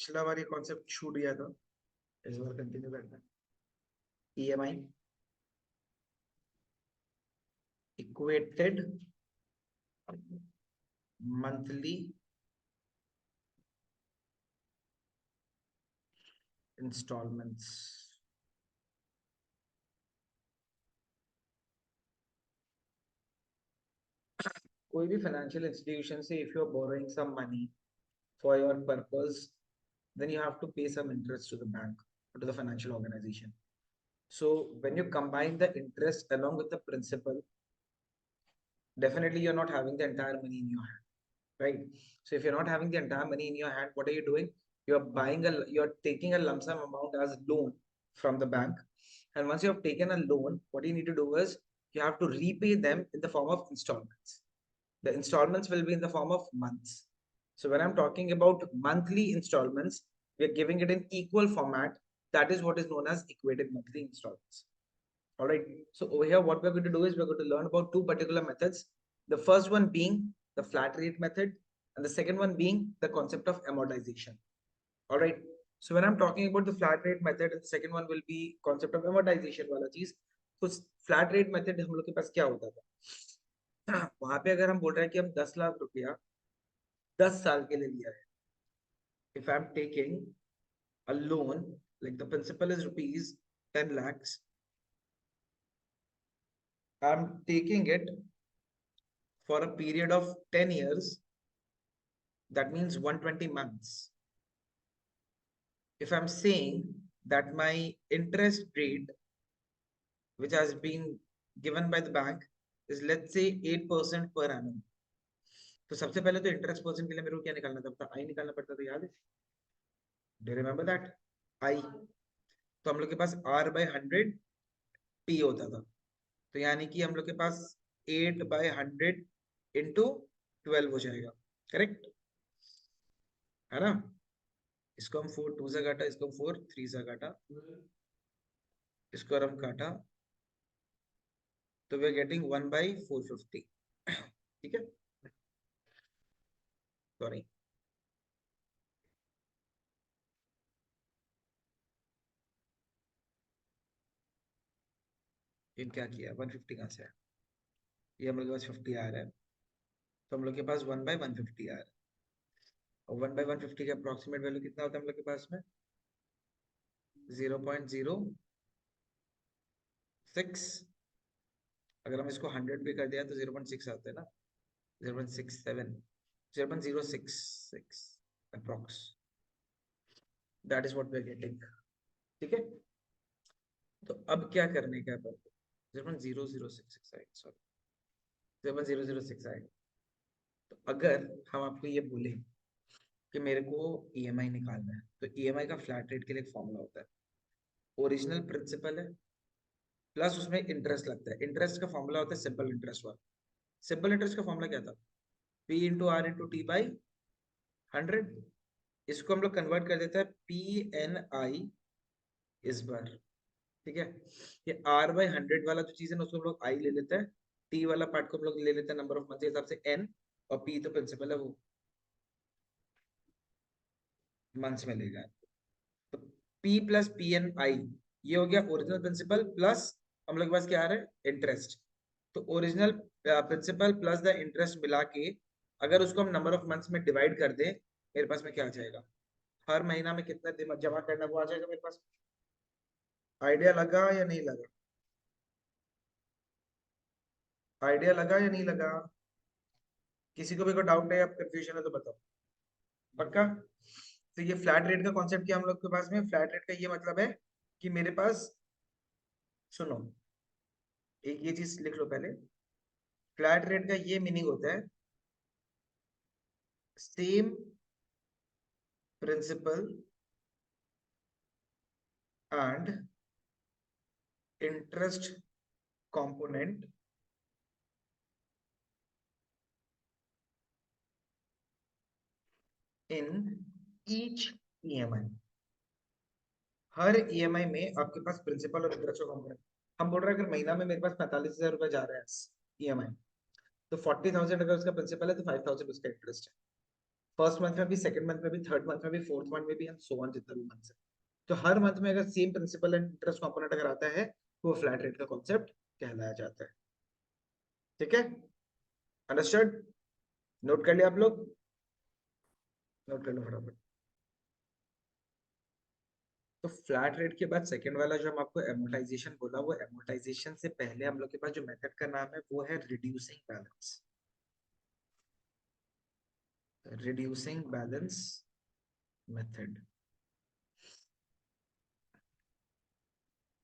पिछला बार ये कॉन्सेप्ट छूट गया था, इस बार कंटिन्यू करना है। EMI equated monthly installments. कोई भी फाइनेंशियल इंस्टीट्यूशन से if you are borrowing some money for your purpose, then you have to pay some interest to the bank or to the financial organization. So when you combine the interest along with the principal, definitely you're not having the entire money in your hand, right? So if you're not having the entire money in your hand, what are you doing? You're taking a lump sum amount as loan from the bank, and once you have taken a loan, what you need to do is you have to repay them in the form of installments. The installments will be in the form of months. So when I'm talking about monthly installments, we are giving it in equal format. That is what is known as equated monthly installments. All right. So over here, what we're going to do is we're going to learn about two particular methods. The first one being the flat rate method, and the second one being the concept of amortization. All right. So when I'm talking about the flat rate method, and the second one will be concept of amortization वाला चीज. तो flat rate method हम लोग के पास क्या होता था? वहां पे अगर हम बोल रहे हैं कि हम 10 लाख रुपया 10 साल के लिए लिया है. If I'm taking a loan, like the principal is rupees 10 lakhs, I'm taking it for a period of 10 years. That means 120 months. If I'm saying that my interest rate, which has been given by the bank, is let's say 8% per annum. तो सबसे पहले तो interest percent के लिए मेरे को क्या निकालना था? आई निकालना पड़ता था, याद है? Do remember that? आई. तो हम लोग के पास R by 100 P होता था. तो यानी कि हम लोग के पास 8 by 100 into 12 हो जाएगा. करेक्ट है ना? इसको हम 4 2 से काटा, इसको हम 4 3 से काटा, इसको हम काटा, तो वी आर गेटिंग 1 by 450. ठीक है, सॉरी. ये क्या किया? 150 कहाँ से है? ये हम लोग के पास 50 आ रहा है, तो हम लोग के पास 1 by 150 आ रहा है. और 1 by 150 का अप्रोक्सीमेट वैल्यू कितना होता है हम लोग के पास में? 0.06. अगर हम इसको 100 पे कर दिया तो 0.6 आता है ना, 0.67, 0.066 approx. That is what we are getting. ठीक है, तो अब क्या करने का है? 0.0066 आएगा, सॉरी 0.006 आएगा. तो अगर हम आपको ये बोले कि मेरे को ईएमआई निकालना है, तो ईएमआई का फ्लैट रेट के लिए एक फॉर्मूला होता है. ओरिजिनल प्रिंसिपल है प्लस उसमें इंटरेस्ट लगता है. इंटरेस्ट का फॉर्मूला होता है सिंपल इंटरेस्ट वाला. सिंपल इंटरेस्ट का फॉर्मूला क्या था? P into R into T by 100. इसको हम लोग कन्वर्ट कर देते हैं PNI इस बार. ठीक है, ये R by 100 वाला जो चीज है ना, उसको हम लोग I ले लेते हैं. T वाला पार्ट को हम लोग ले लेते हैं नंबर ऑफ मंथ के हिसाब से N, और P तो प्रिंसिपल है, वो मंथ्स में लेगा. तो P प्लस PNI ये हो गया ओरिजिनल प्रिंसिपल प्लस हम लोग के पास क्या आ रहा है? इंटरेस्ट. तो original principal plus the interest मिला के अगर उसको हम नंबर ऑफ मंथ्स में डिवाइड कर दे, मेरे पास में क्या आ जाएगा? हर महीना में कितना जमा करना वो आ जाएगा मेरे पास. आइडिया लगा या नहीं लगा? आइडिया लगा या नहीं लगा? किसी को भी कोई डाउट है या कंफ्यूजन है तो बताओ. पक्का? तो ये फ्लैट रेट का कॉन्सेप्ट क्या हम लोग के पास में? फ्लैट रेट का ये मतलब है कि मेरे पास, सुनो, एक ये चीज लिख लो पहले. फ्लैट रेट का ये मीनिंग होता है same principal and interest component in each EMI. हर EMI में आपके पास प्रिंसिपल और इंटरेस्ट का कंपोनेंट. हम बोल रहे हैं अगर महीना में मेरे पास 45,000 रुपए जा रहा है EMI, तो 40,000 अगर उसका प्रिंसिपल है तो 5,000 उसका इंटरेस्ट है. फर्स्ट मंथ में भी, सेकंड मंथ में भी, थर्ड मंथ में भी, फोर्थ मंथ में भी, एंड सो ऑन, जितना भी मंथ है। तो हर मंथ में अगर same principal and interest component अगर आता है तो वो फ्लैट रेट का कॉन्सेप्ट कहलाया जाता है। ठीक है, अंडरस्टूड? नोट कर लिया आप लोग? नोट कर लो फटाफट। तो फ्लैट रेट के बाद सेकंड वाला जो हम आपको एमोर्टाइजेशन बोला, वो एमोर्टाइजेशन से पहले हम लोग के पास जो मेथड का नाम है वो है reducing balance. Reducing balance method.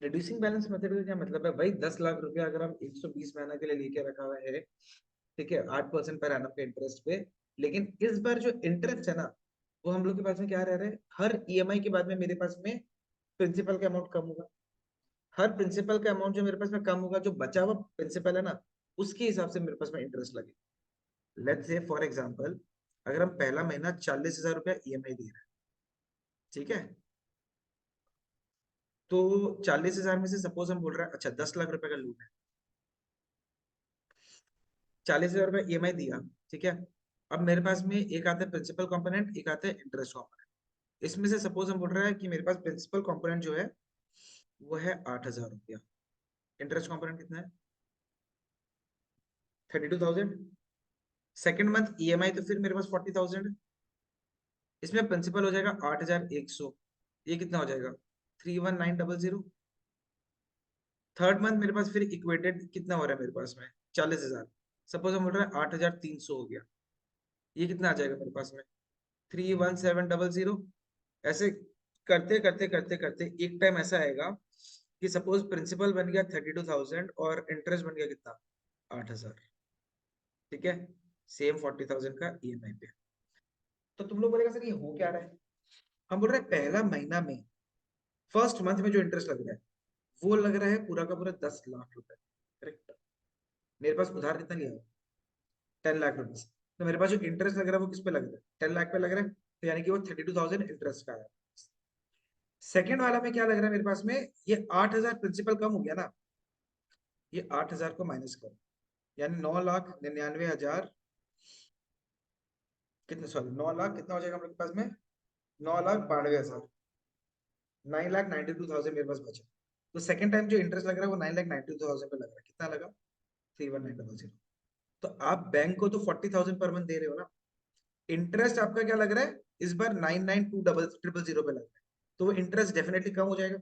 Reducing balance method का क्या मतलब है भाई? 10 लाख रुपया अगर हम 120 महीना के लिए लेके रखा हुआ है, ठीक है, 8% पर एनम के इंटरेस्ट पे, लेकिन इस बार जो इंटरेस्ट है ना, वो हम लोग के पास में क्या रह रहा है? हर ईएमआई के बाद में मेरे पास में प्रिंसिपल का अमाउंट कम होगा। हर प्रिंसिपल का अमाउंट जो मेरे पास में कम होगा, जो बचा हुआ प्रिंसिपल है ना, उसके हिसाब से मेरे पास में इंटरेस्ट लगे। लेट्स से फॉर एग्जांपल, अगर हम पहला महीना 40,000 रुपया ईएमआई दे रहे हैं, ठीक है, तो 40,000 में से सपोज हम बोल रहे हैं अच्छा 10 लाख रुपए का लोन है, 40,000 रुपये ईएमआई दिया, ठीक है। अब मेरे पास में एक आता है प्रिंसिपल कंपोनेंट, एक आता है इंटरेस्ट कंपोनेंट। इसमें से सपोज हम बोल रहे हैं कि मेरे पास प्रिंसिपल कंपोनेंट जो है वो है 8,000 रुपया, इंटरेस्ट कंपोनेंट कितना है? 32,000। सेकेंड मंथ ईएमआई तो फिर मेरे पास 40,000। इसमें प्रिंसिपल हो जाएगा 8,100। ये कितना हो जाएगा? 31900। थर्ड मंथ मेरे पास फिर इक्वेटेड कितना हो रहा है मेरे पास में? 40,000। सपोज हम बोल रहे हैं 8,300 हो गया। ये कितना आ जाएगा मेरे पास में? 31700। ऐसे करते करते करते करते एक टाइम ऐसा आएगा कि सपोज प्रिंसिपल बन गया 32,000 और इंटरेस्ट बन गया कितना? 8,000। ठीक है, सेम 40,000 का ईएमआई पे। तो तुम लोग बोलेगा सर ये हो क्या रहा है? हम बोल रहे हैं पहला महीना में, फर्स्ट मंथ में जो इंटरेस्ट लग रहा है वो लग रहा है पूरा का पूरा 10 लाख रुपए। करेक्ट। मेरे पास उधार कितना लिया है? 10 लाख रुपीज। तो मेरे पास जो इंटरेस्ट लग रहा है वो किस पे लग रहा है? 10 लाख पे लग रहा है, तो यानी कि वो 32,000 इंटरेस्ट का है। सेकंड वाला में क्या लग रहा है मेरे पास में? ये 8,000 प्रिंसिपल कम हो गया ना, ये 8,000 को माइनस करो, यानी 9,99,000, कितने, सॉरी 9 लाख कितना हो जाएगा हम लोग के पास में? 9,92,000। 9,92,000 मेरे पास बचा। तो सेकंड टाइम जो इंटरेस्ट लग रहा है वो 9,92,000 पे लग रहा है। कितना लगा? 31900। तो आप बैंक को तो 40,000 पर मंथ दे रहे हो ना, इंटरेस्ट आपका क्या लग रहा है इस बार? 9,92,000 पे लग रहा है, तो वो इंटरेस्ट डेफिनेटली कम हो जाएगा।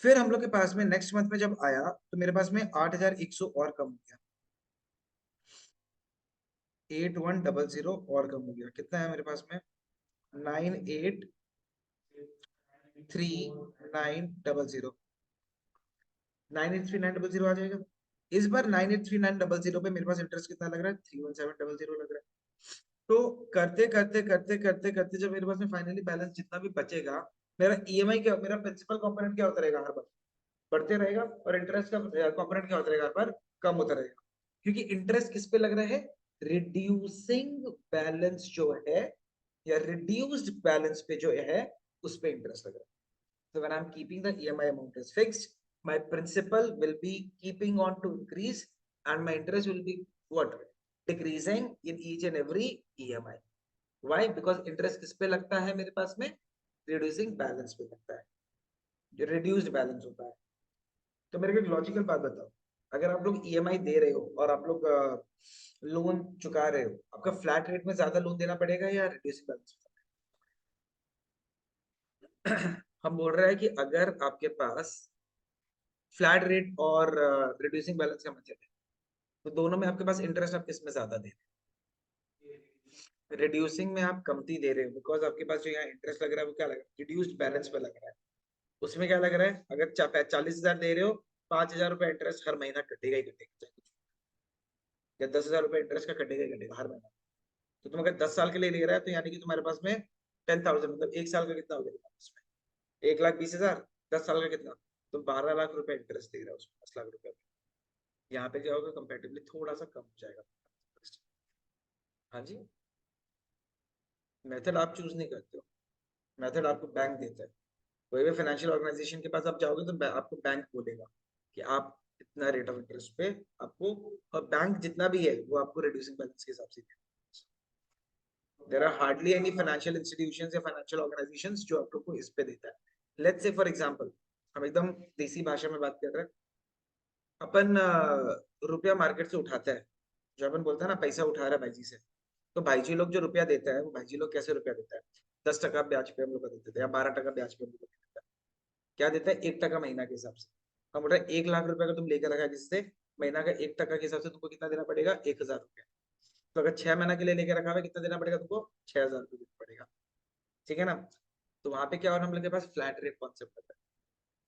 फिर हम लोग के पास में नेक्स्ट मंथ में जब आया तो मेरे पास में 8,100 और कम हो गया, 8,100 और कम हो गया। कितना है मेरे पास में? 9,83900। 9,83900 आ जाएगा। इस बार 9,83900 पे मेरे पास इंटरेस्ट कितना लग रहा है? 31700 लग रहा है। तो करते करते करते करते करते जब मेरे पास में फाइनली बैलेंस जितना भी बचेगा, मेरा ईएमआई क्या, मेरा प्रिंसिपल कंपोनेंट क्या होता रहेगा? हर बार बढ़ते रहेगा, और इंटरेस्ट का कंपोनेंट क्या होता रहेगा? हर बार कम होता रहेगा। क्योंकि इंटरेस्ट किस पे लग रहा है? रिड्यूसिंग बैलेंस जो है, या रिड्यूस्ड बैलेंस पे जो है, उस पे इंटरेस्ट लग रहा है। So when I'm keeping the EMI amount as fixed, my principal will be keeping on to increase, and my interest will be what? Decreasing in each and every EMI. Why? Because interest किस पे लगता है मेरे पास में? Reducing balance पे लगता है, जो reduced balance होता है। तो मेरे को एक लॉजिकल बात बताओ, अगर आप लोग ईएमआई दे रहे हो और आप लोग लोन चुका रहे हो, आपका फ्लैट रेट में ज्यादा लोन देना पड़ेगा या रिड्यूसिंग बैलेंस? हम बोल रहे हैं कि अगर आपके पास फ्लैट रेट और रिड्यूसिंग बैलेंस का मतलब है, तो दोनों में आपके पास इंटरेस्ट आप किस में ज्यादा दे रहे हैं? रिड्यूसिंग में आप कमती दे रहे हो, बिकॉज आपके पास जो यहाँ इंटरेस्ट लग रहा है वो क्या लग रहा है? रिड्यूस्ड बैलेंस पे लग रहा है। उसमें क्या लग रहा है? अगर 40,000 दे रहे हो, 5,000 रुपए इंटरेस्ट हर महीना कटेगा ही कटेगा, या 10,000 रुपए इंटरेस्ट का कटेगा ही कटेगा हर महीना। तो तुम अगर 10 साल के लिए ले रहा है, तो यानी कि तुम्हारे पास में 10,000, मतलब एक साल का कितना हो गया तुम्हारे पास में? 1,20,000। 10 साल का कितना? तो 12 लाख रुपए इंटरेस्ट दे रहा है उसमें, 10 लाख रुपए। यहाँ पे क्या होगा? कंपेरेटिवली थोड़ा सा कम हो जाएगा। हाँ जी, मेथड आप चूज नहीं करते हो, मेथड आपको बैंक देता है। कोई भी फाइनेंशियल ऑर्गेनाइजेशन के पास आप जाओगे तो आपको बैंक बोलेगा कि आप इतना रेट ऑफ इंटरेस्ट पे आपको, और बैंक जितना भी है वो आपको रिड्यूसिंग बैलेंस के हिसाब से देगा। There are hardly any financial institutions या फाइनेंशियल ऑर्गेनाइजेशंस जो आप लोग को इस पे देता है। लेट्स से फॉर एग्जांपल, हम एकदम देसी भाषा में बात कर रहे हैं, अपन रुपया मार्केट से उठाता है, जो अपन बोलते हैं ना पैसा उठा रहा है भाई जी से, तो भाई जी लोग जो रुपया देता है वो भाई जी लोग कैसे रुपया देता है, 10% ब्याज पे हम लोग को देते थे या 12% ब्याज पे हम लोग को देता है। क्या देता है, 1% महीना के हिसाब से। हम बोल रहे हैं 1 लाख रुपए का तुम लेकर रखा है जिससे महीना का 1% के हिसाब से तुमको कितना देना पड़ेगा, 1,000 रुपया। तो अगर 6 महीना के लिए लेकर रखा हुआ है, कितना देना पड़ेगा तुमको, 6,000 रुपये देना पड़ेगा। ठीक है ना। तो वहां पे क्या और हम लोग के पास फ्लैट रेट कॉन्सेप्ट होता है।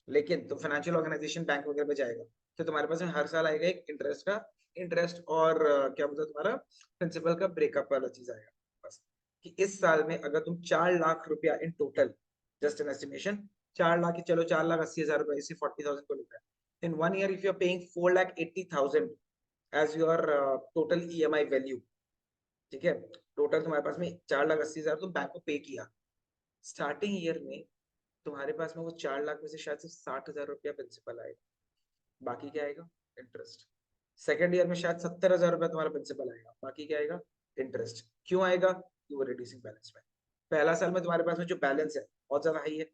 लेकिन तुम फाइनेंशियल ऑर्गेनाइजेशन बैंक वगैरह में जाएगा तो तुम्हारे पास में हर साल आएगा एक इंटरेस्ट का, इंटरेस्ट और क्या बोलते हैं तुम्हारा प्रिंसिपल का ब्रेकअप वाला चीज आएगा बस। कि इस साल में अगर तुम 4 लाख रुपया in total, just an estimation, 4 lakh की, चलो 4,80,000 रुपए, इसी 40,000 को लेकर in 1 year if you are paying 4,80,000 as your total EMI value. ठीक है, टोटल तुम्हारे पास में 4,80,000 तुम बैंक को पे किया। स्टार्टिंग ईयर में तुम्हारे पास में वो 4 लाख में से शायद सिर्फ 60,000 रुपया प्रिंसिपल आएगा, बाकी क्या आएगा, इंटरेस्ट। सेकेंड ईयर में शायद 70,000 रुपया तुम्हारा प्रिंसिपल आएगा, बाकी क्या आएगा, इंटरेस्ट। क्यों आएगा, कि वो रिड्यूसिंग बैलेंस में। पहला साल में तुम्हारे पास में जो बैलेंस है बहुत ज्यादा हाई है,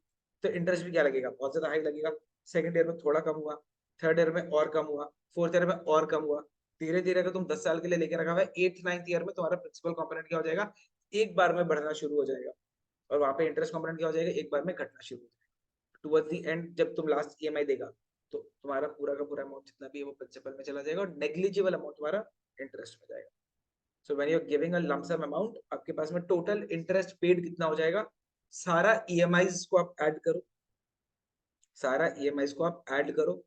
तो इंटरेस्ट भी क्या लगेगा, बहुत ज्यादा हाई लगेगा। सेकंड ईयर में थोड़ा कम हुआ, थर्ड ईयर में और कम हुआ, फोर्थ ईयर में और कम हुआ। धीरे धीरे अगर तुम 10 साल के लिए लेके रखा हुआ है, 8th 9th ईयर में तुम्हारा प्रिंसिपल कॉम्पोनेंट क्या हो जाएगा, एक बार में बढ़ना शुरू हो जाएगा। और वहां पे इंटरेस्ट कॉम्पोनेंट क्या हो जाएगा, एक बार में घटना शुरू हो जाएगा। टुवर्ड्स द एंड जब तुम लास्ट ईएमआई देगा, तो तुम्हारा पूरा का पूरा अमाउंट जितना भी है वो प्रिंसिपल में चला जाएगा और नेग्लिजिबल अमाउंट तुम्हारा इंटरेस्ट में जाएगा। So when you are giving a lump sum amount, आपके पास में टोटल इंटरेस्ट पेड कितना हो जाएगा, सारा ईएमआईज को आप ऐड करो, सारा ईएमआईज को आप ऐड करो,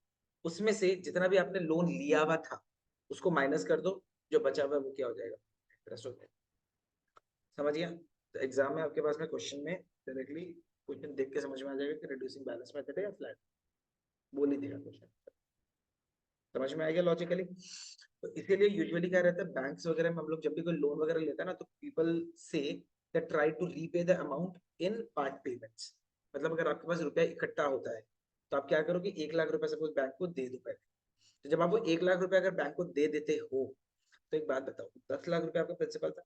उसमें से जितना भी आपने लोन लिया हुआ था उसको माइनस कर दो, जो बचा हुआ है वो क्या हो जाएगा, इंटरेस्ट हो जाएगा। समझ गया। तो एग्जाम में आपके पास में क्वेश्चन में डायरेक्टली क्वेश्चन देख के समझ में आ जाएगा कि रिड्यूसिंग बैलेंस मेथड है या फ्लैट, बोल ही देगा क्वेश्चन। समझ में आएगा लॉजिकली। तो इसीलिए यूजुअली क्या रहता है, बैंक्स वगैरह में हम लोग जब भी कोई लोन वगैरह लेता है ना, तो people say that try to repay the amount in part payments. मतलब अगर आपके पास रुपया इकट्ठा होता है तो आप क्या करो कि 1 लाख रुपया सपोज बैंक को दे दो पहले। तो जब आप वो 1 लाख रुपया अगर बैंक को दे देते हो, तो एक बात बताओ, 10 लाख रुपया आपका प्रिंसिपल था।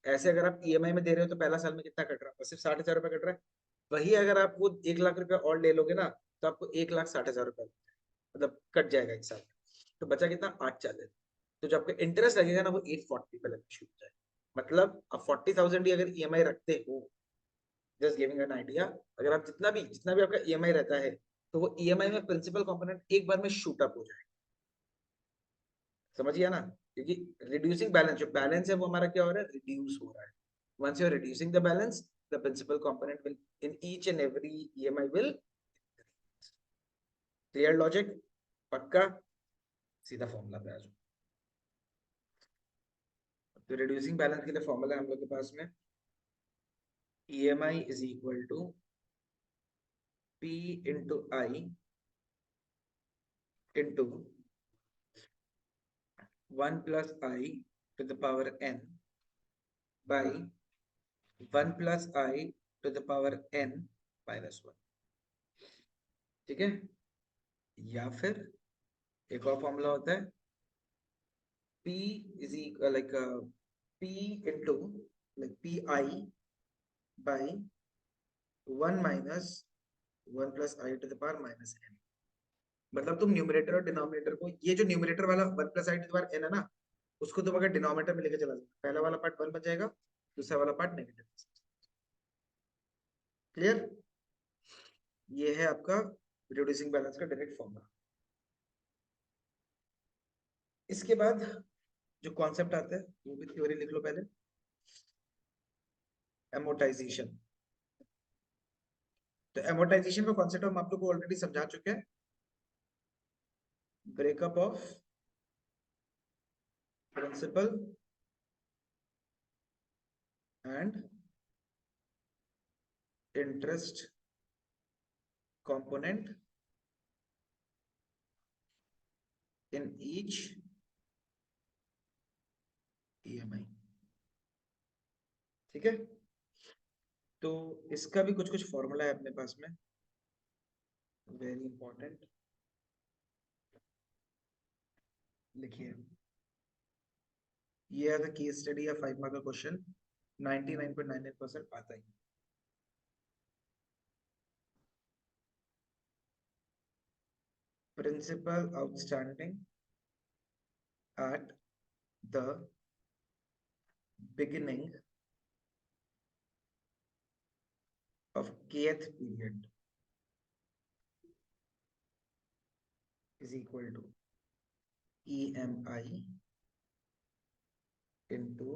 ऐसे अगर आप ईएमआई में दे रहे हो तो पहला साल में कितना कट रहा है, सिर्फ 60,000 रुपया कट रहा है। वही अगर आप वो 1 लाख रुपया और ले लोगे ना, तो आपको 1,60,000 रुपया मतलब कट जाएगा एक साल। तो बचा कितना, 8,40। तो जो आपका इंटरेस्ट लगेगा ना वो 840 पे लगना शुरू हो जाएगा। मतलब आप 40,000 ही अगर ईएमआई रखते हो, जस्ट गिविंग एन आइडिया, अगर आप जितना भी आपका ईएमआई रहता है, तो वो ईएमआई में प्रिंसिपल कंपोनेंट एक बार में शूट अप हो जाएगा। समझिए ना। क्योंकि रिड्यूसिंग बैलेंस, जो बैलेंस है वो हमारा क्या हो रहा है, रिड्यूस हो रहा है। once you are reducing the balance, the principal component will in each and every EMI will clear logic, पक्का। सीधा फॉर्मूला पे आ जाओ। तो रिड्यूसिंग बैलेंस के लिए फॉर्मूला हम लोग के पास में EMI is equal to P into I into 1 plus I to the power n by 1 plus I to the power n minus 1। ठीक है। या फिर एक और फॉर्मूला होता है P is equal like P into like PI by 1 minus 1 plus I to the power minus n। मतलब तुम न्यूमरेटर और डिनोमिनेटर को, ये जो न्यूमरेटर वाला 1 plus I to the power n है ना, उसको तुम अगर डिनोमिनेटर में लेके चला जाओ, पहला वाला पार्ट 1 बन जाएगा, दूसरा वाला पार्ट नेगेटिव। क्लियर। ये है आपका रिड्यूसिंग बैलेंस का डायरेक्ट फॉर्मूला। इसके बाद जो कॉन्सेप्ट आता है वो भी थ्योरी लिख लो पहले, एमोटाइजेशन। तो एमोटाइजेशन का कॉन्सेप्ट हम आप लोग को ऑलरेडी समझा चुके हैं। Breakup of principal and interest component in each EMI। ठीक है। तो इसका भी कुछ कुछ फॉर्मूला है अपने पास में, वेरी इंपॉर्टेंट। लिखिए, ये है केस स्टडी या 5 मार्क का क्वेश्चन। 99.99% आता ही। Principal outstanding at the beginning of kth period is equal to EMI into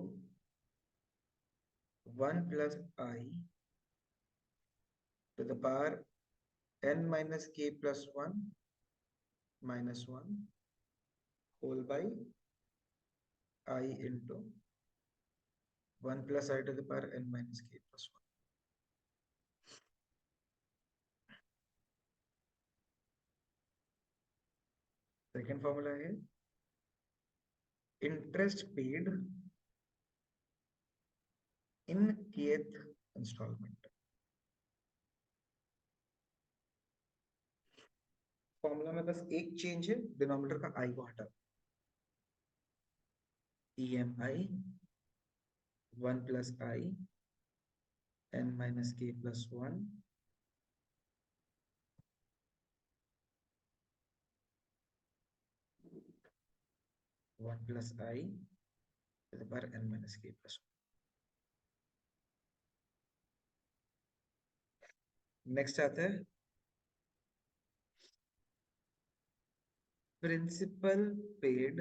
1 plus I to the power n minus k plus 1 minus 1 whole by I into 1 plus I to the power n minus k plus 1. Second formula है interest paid in kth installment. Formula में बस एक change है, denominator का आई को हटा, EMI 1 plus I n minus k plus 1 1 plus I to the power n minus k plus 1. Next आता है principal paid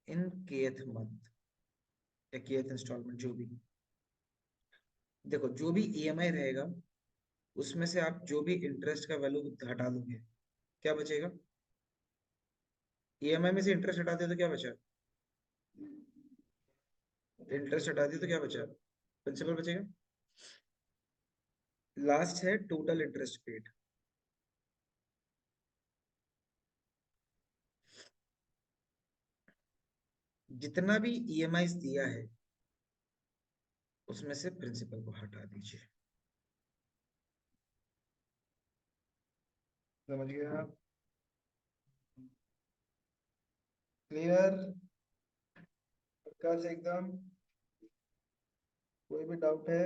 in kth month या kth इंस्टॉलमेंट, जो भी देखो, जो भी EMI रहेगा उसमें से आप जो भी इंटरेस्ट का वैल्यू हटा दोगे, क्या बचेगा? EMI में से इंटरेस्ट हटा दिया तो क्या बचा? इंटरेस्ट हटा दिया तो क्या बचा? प्रिंसिपल बचेगा। लास्ट है टोटल इंटरेस्ट पेड। जितना भी EMI दिया है उसमें से प्रिंसिपल को हटा दीजिए। समझ गए आप? क्लियर? प्रकाश एकदम? कोई भी डाउट है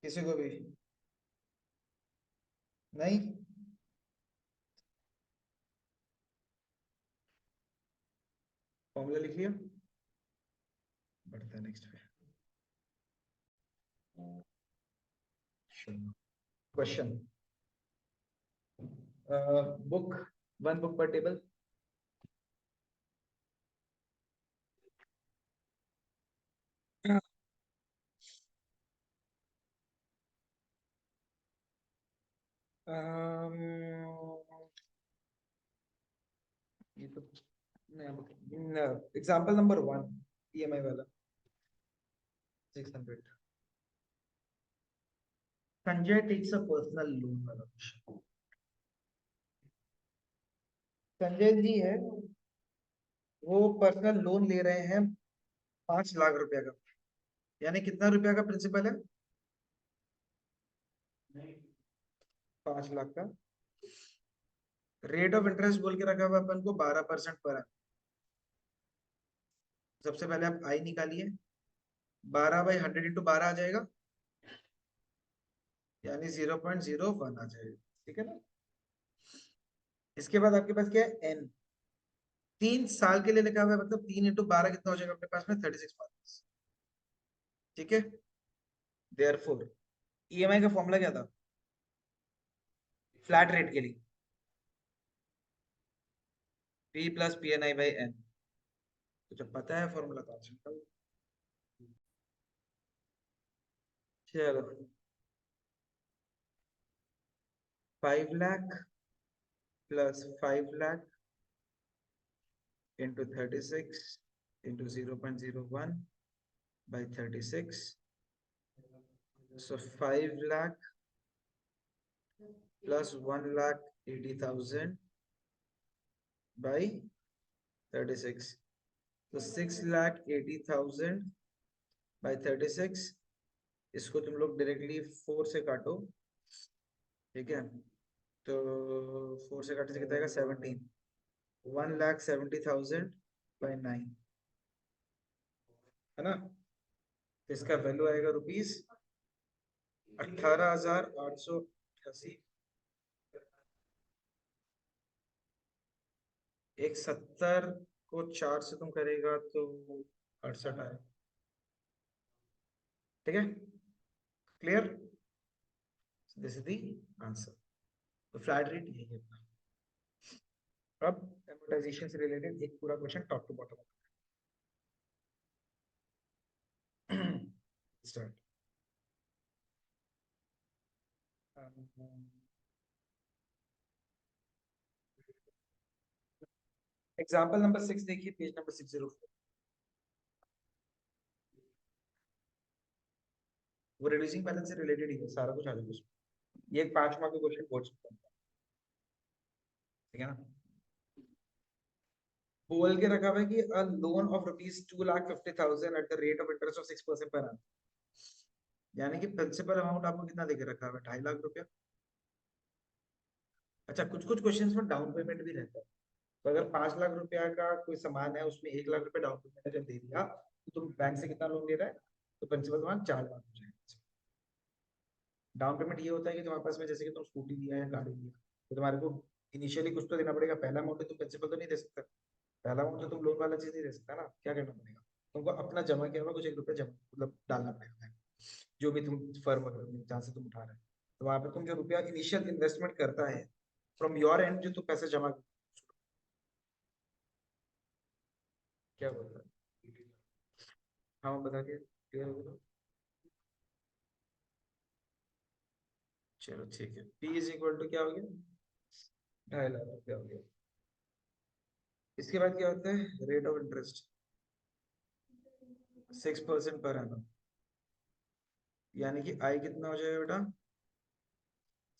किसी को भी? नहीं? फॉर्मूला लिख लिया? बढ़ता है नेक्स्ट पे। क्वेश्चन बुक, वन बुक पर टेबल। ये तो एग्जाम्पल नंबर 1 EMI वाला 600। Sanjay takes a personal loan वाला क्वेश्चन। संजय जी है, वो पर्सनल लोन ले रहे हैं 5 लाख रुपया का, यानी कितना रुपया का प्रिंसिपल है? 5 लाख का। रेट ऑफ इंटरेस्ट बोल के रखा हुआ अपन को 12% पर है। सबसे पहले आप आई निकालिए, 12/100 इंटू 12 आ जाएगा, यानी 0.01 आ जाएगा। ठीक है ना? इसके बाद आपके पास क्या है? एन, 3 साल के लिए लिखा हुआ है, मतलब 3 इंटू 12 कितना हो जाएगा अपने पास में? 36 मंथ्स। ठीक है? देयरफॉर EMI का फॉर्मूला क्या था फ्लैट रेट के लिए? P plus PNI/N। तो जब पता है फॉर्मूला तो आप सिंपल। चलो 5 lakh plus 5 lakh into 36 into 0.01 by 36, so 5 lakh plus 1,80,000 by 36, so 6,80,000 by 36। इसको तुम लोग डायरेक्टली 4 से काटो, ठीक है? तो 4 से काटने से कितना आएगा? 17। 1,70,000 by 9। है ना। तो इसका वैल्यू आएगा ₹18,888। एक 70 को 4 से तुम करेगा तो 68 आए। ठीक है, clear, this is the answer. तो फ्लैट रेट यही है अपना। अब एमोर्टाइजेशन से रिलेटेड एक पूरा question top to bottom start. Example number 6 देखिए, पेज नंबर 604। वो रिड्यूसिंग बैलेंस से रिलेटेड ही है, सारा कुछ आ जाएगा उसमें। ये एक 5 मार्क का क्वेश्चन पूछ सकता है, ठीक है ना। बोल के रखा हुआ है कि a loan of ₹2,50,000 at the rate of interest of 6% पर annum। यानी कि प्रिंसिपल अमाउंट आपको कितना देके रखा है? 2.5 लाख रुपया। अच्छा, कुछ कुछ क्वेश्चंस में डाउन पेमेंट भी रहता है। तो अगर 5 लाख रुपया का कोई सामान है, उसमें 1 लाख रुपया डाउन पेमेंट जब दे दिया, तो तुम बैंक से कितना लोन ले रहा है? तो प्रिंसिपल अमाउंट 4 लाख हो जाएगा। डाउन पेमेंट ये होता है कि तुम्हारे पास में, जैसे कि तुम स्कूटी लिया या गाड़ी लिया, तो तुम्हारे को इनिशियली कुछ तो देना पड़ेगा। पहला अमाउंट तुम प्रिंसिपल तो नहीं दे सकते, पहला अमाउंट तो तुम लोन वाला चीज नहीं दे सकता ना। क्या करना पड़ेगा तुमको? अपना जमा किया हुआ कुछ 1 रुपया जमा, मतलब डालना पड़ेगा, जो भी तुम फर्म जहाँ से तुम उठा रहे हो। तो वहां पे तुम जो रुपया इनिशियल इन्वेस्टमेंट करता है फ्रॉम योर एंड, जो तुम पैसे जमा, क्या बोलता है? हाँ बता दिया, क्लियर हो गया। चलो ठीक है, P इज इक्वल टू क्या हो गया? 2.5 लाख रुपया हो गया। इसके बाद क्या होता है? Rate of interest 6% per annum. यानी कि आई कितना हो जाएगा बेटा?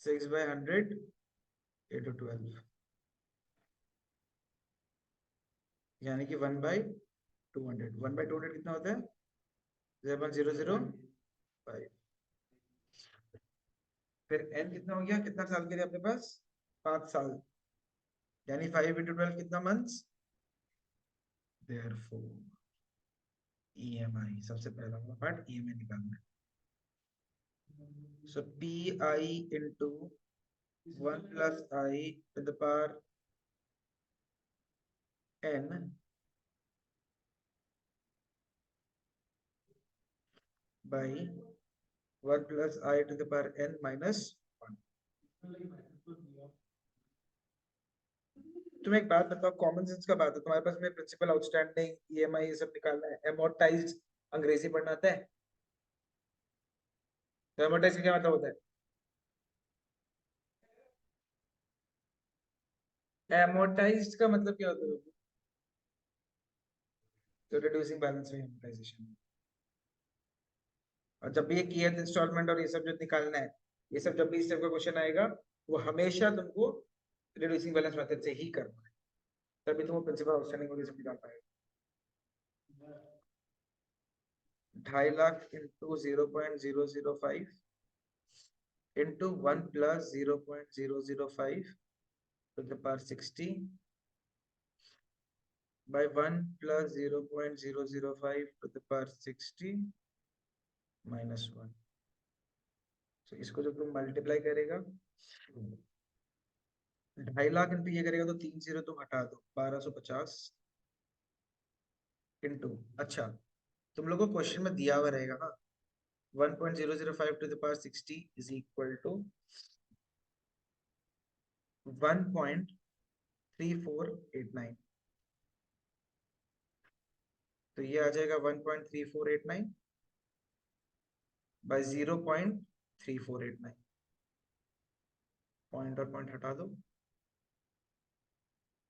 6/100 into 12, यानी कि 1/200। 1/200 कितना होता है? 0.005। फिर एन कितना हो गया? कितना साल के लिए अपने पास? 5 साल। यानी 5 into 12 कितना मंथ्स? देयरफॉर ईएमआई, सबसे पहला वाला पार्ट ईएमआई निकालना है। So P I into 1+i⁻n by 1+i⁻n-1। तुम एक बात बताओ, कॉमन सेंस का बात है, तुम्हारे पास में प्रिंसिपल, आउटस्टैंडिंग, ईएमआई ये सब निकालना है। एमोर्टाइज्ड अंग्रेजी पढ़ना आता है? तो एमोर्टाइज का क्या मतलब होता है? एमोर्टाइज्ड का मतलब क्या होता है? तो रिड्यूसिंग बैलेंस में एमोर्टाइजेशन। और जब भी ये ईएमआई इंस्टॉलमेंट और ये सब जो निकालना है, ये सब जब भी इस टाइप का क्वेश्चन आएगा, वो हमेशा तुमको रिड्यूसिंग बैलेंस मेथड से ही करना है, तभी तुम प्रिंसिपल, आउटस्टैंडिंग और ये सब निकाल पाएगा। 2.5 lakh into 0.005 into 1+0.005 to the power 60 by 1+0.005 to the power 60 -1। तो इसको जब तुम मल्टीप्लाई करेगा, 2.5 लाख इंटू ये करेगा तो 3 0 तुम हटा दो, 1250 इंटू, अच्छा तुम लोगों को क्वेश्चन में दिया हुआ रहेगा ना, 1.005 to the power 60 is equal to 1.3489। तो ये आ जाएगा 1.3489 बाय 0.3489। पॉइंट और पॉइंट हटा दो,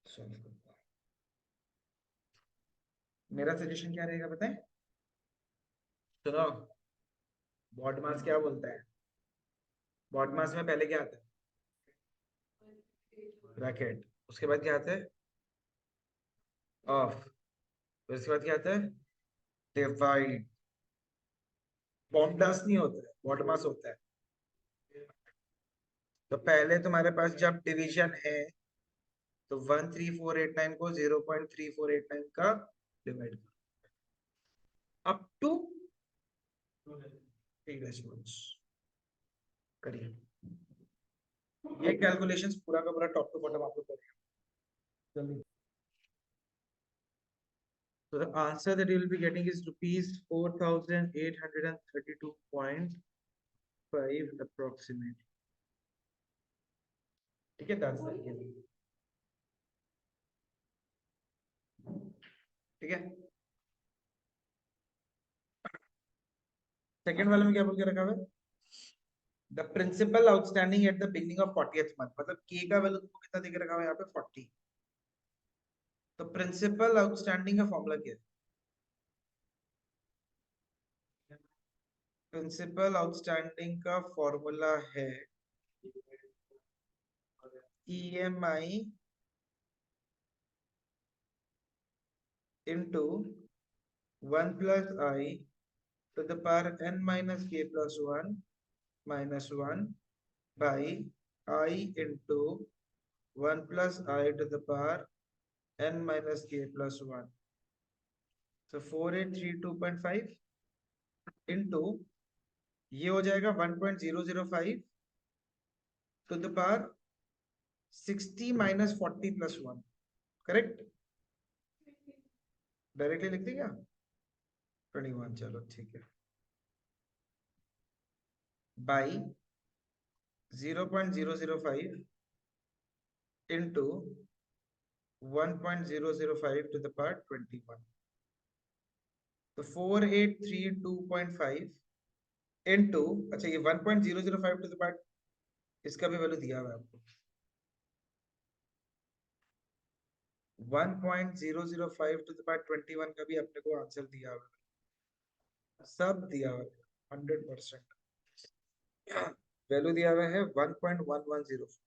सॉल्व करो। मेरा सजेशन क्या रहेगा बताएं? सुनो, बॉड मास क्या बोलता है? बॉड मास में पहले क्या आता है? ब्रैकेट। उसके बाद क्या आता है? ऑफ। फिर उसके बाद क्या आता है? डिवाइड। बॉड मास नहीं होता है, बॉड मास होता है। तो पहले तुम्हारे पास जब डिवीजन है, तो 13489 को 0.3489 का डिवाइड करो। अप टू 3 डेसिमल्स करिए। ये कैलकुलेशंस पूरा का पूरा टॉप टू बॉटम आप लोग करिए जल्दी। So the answer that you will be getting is rupees 4,832.5 approximately. ठीक है, that's the answer. ठीक है, सेकंड वाले में क्या बोल के रखा हुआ है? The principal outstanding at the beginning of 40th month, मतलब के का वैल्यू तुमको कितना देके रखा हुआ है यहाँ पे 40। तो प्रिंसिपल आउटस्टैंडिंग का फॉर्मूला क्या है? प्रिंसिपल आउटस्टैंडिंग का फॉर्मूला है EMI into 1 plus I to the power n minus k plus 1 minus 1 by I into 1 plus I to the power n minus k plus 1. So 4832.5 into ये हो जाएगा 1.005 to the power 60 minus 40 plus 1. Correct? Directly लिख दी क्या? 21, चलो ठीक है, by 0.005 into 1.005 to the power 21. तो 4832.5 into, अच्छा ये 1.005 to the power, इसका भी वैल्यू दिया हुआ है आपको। 1.005 to the power 21 का भी अपने को आंसर दिया हुआ है, सब दिया हुआ है 100%। वैल्यू दिया हुआ है 1.1104,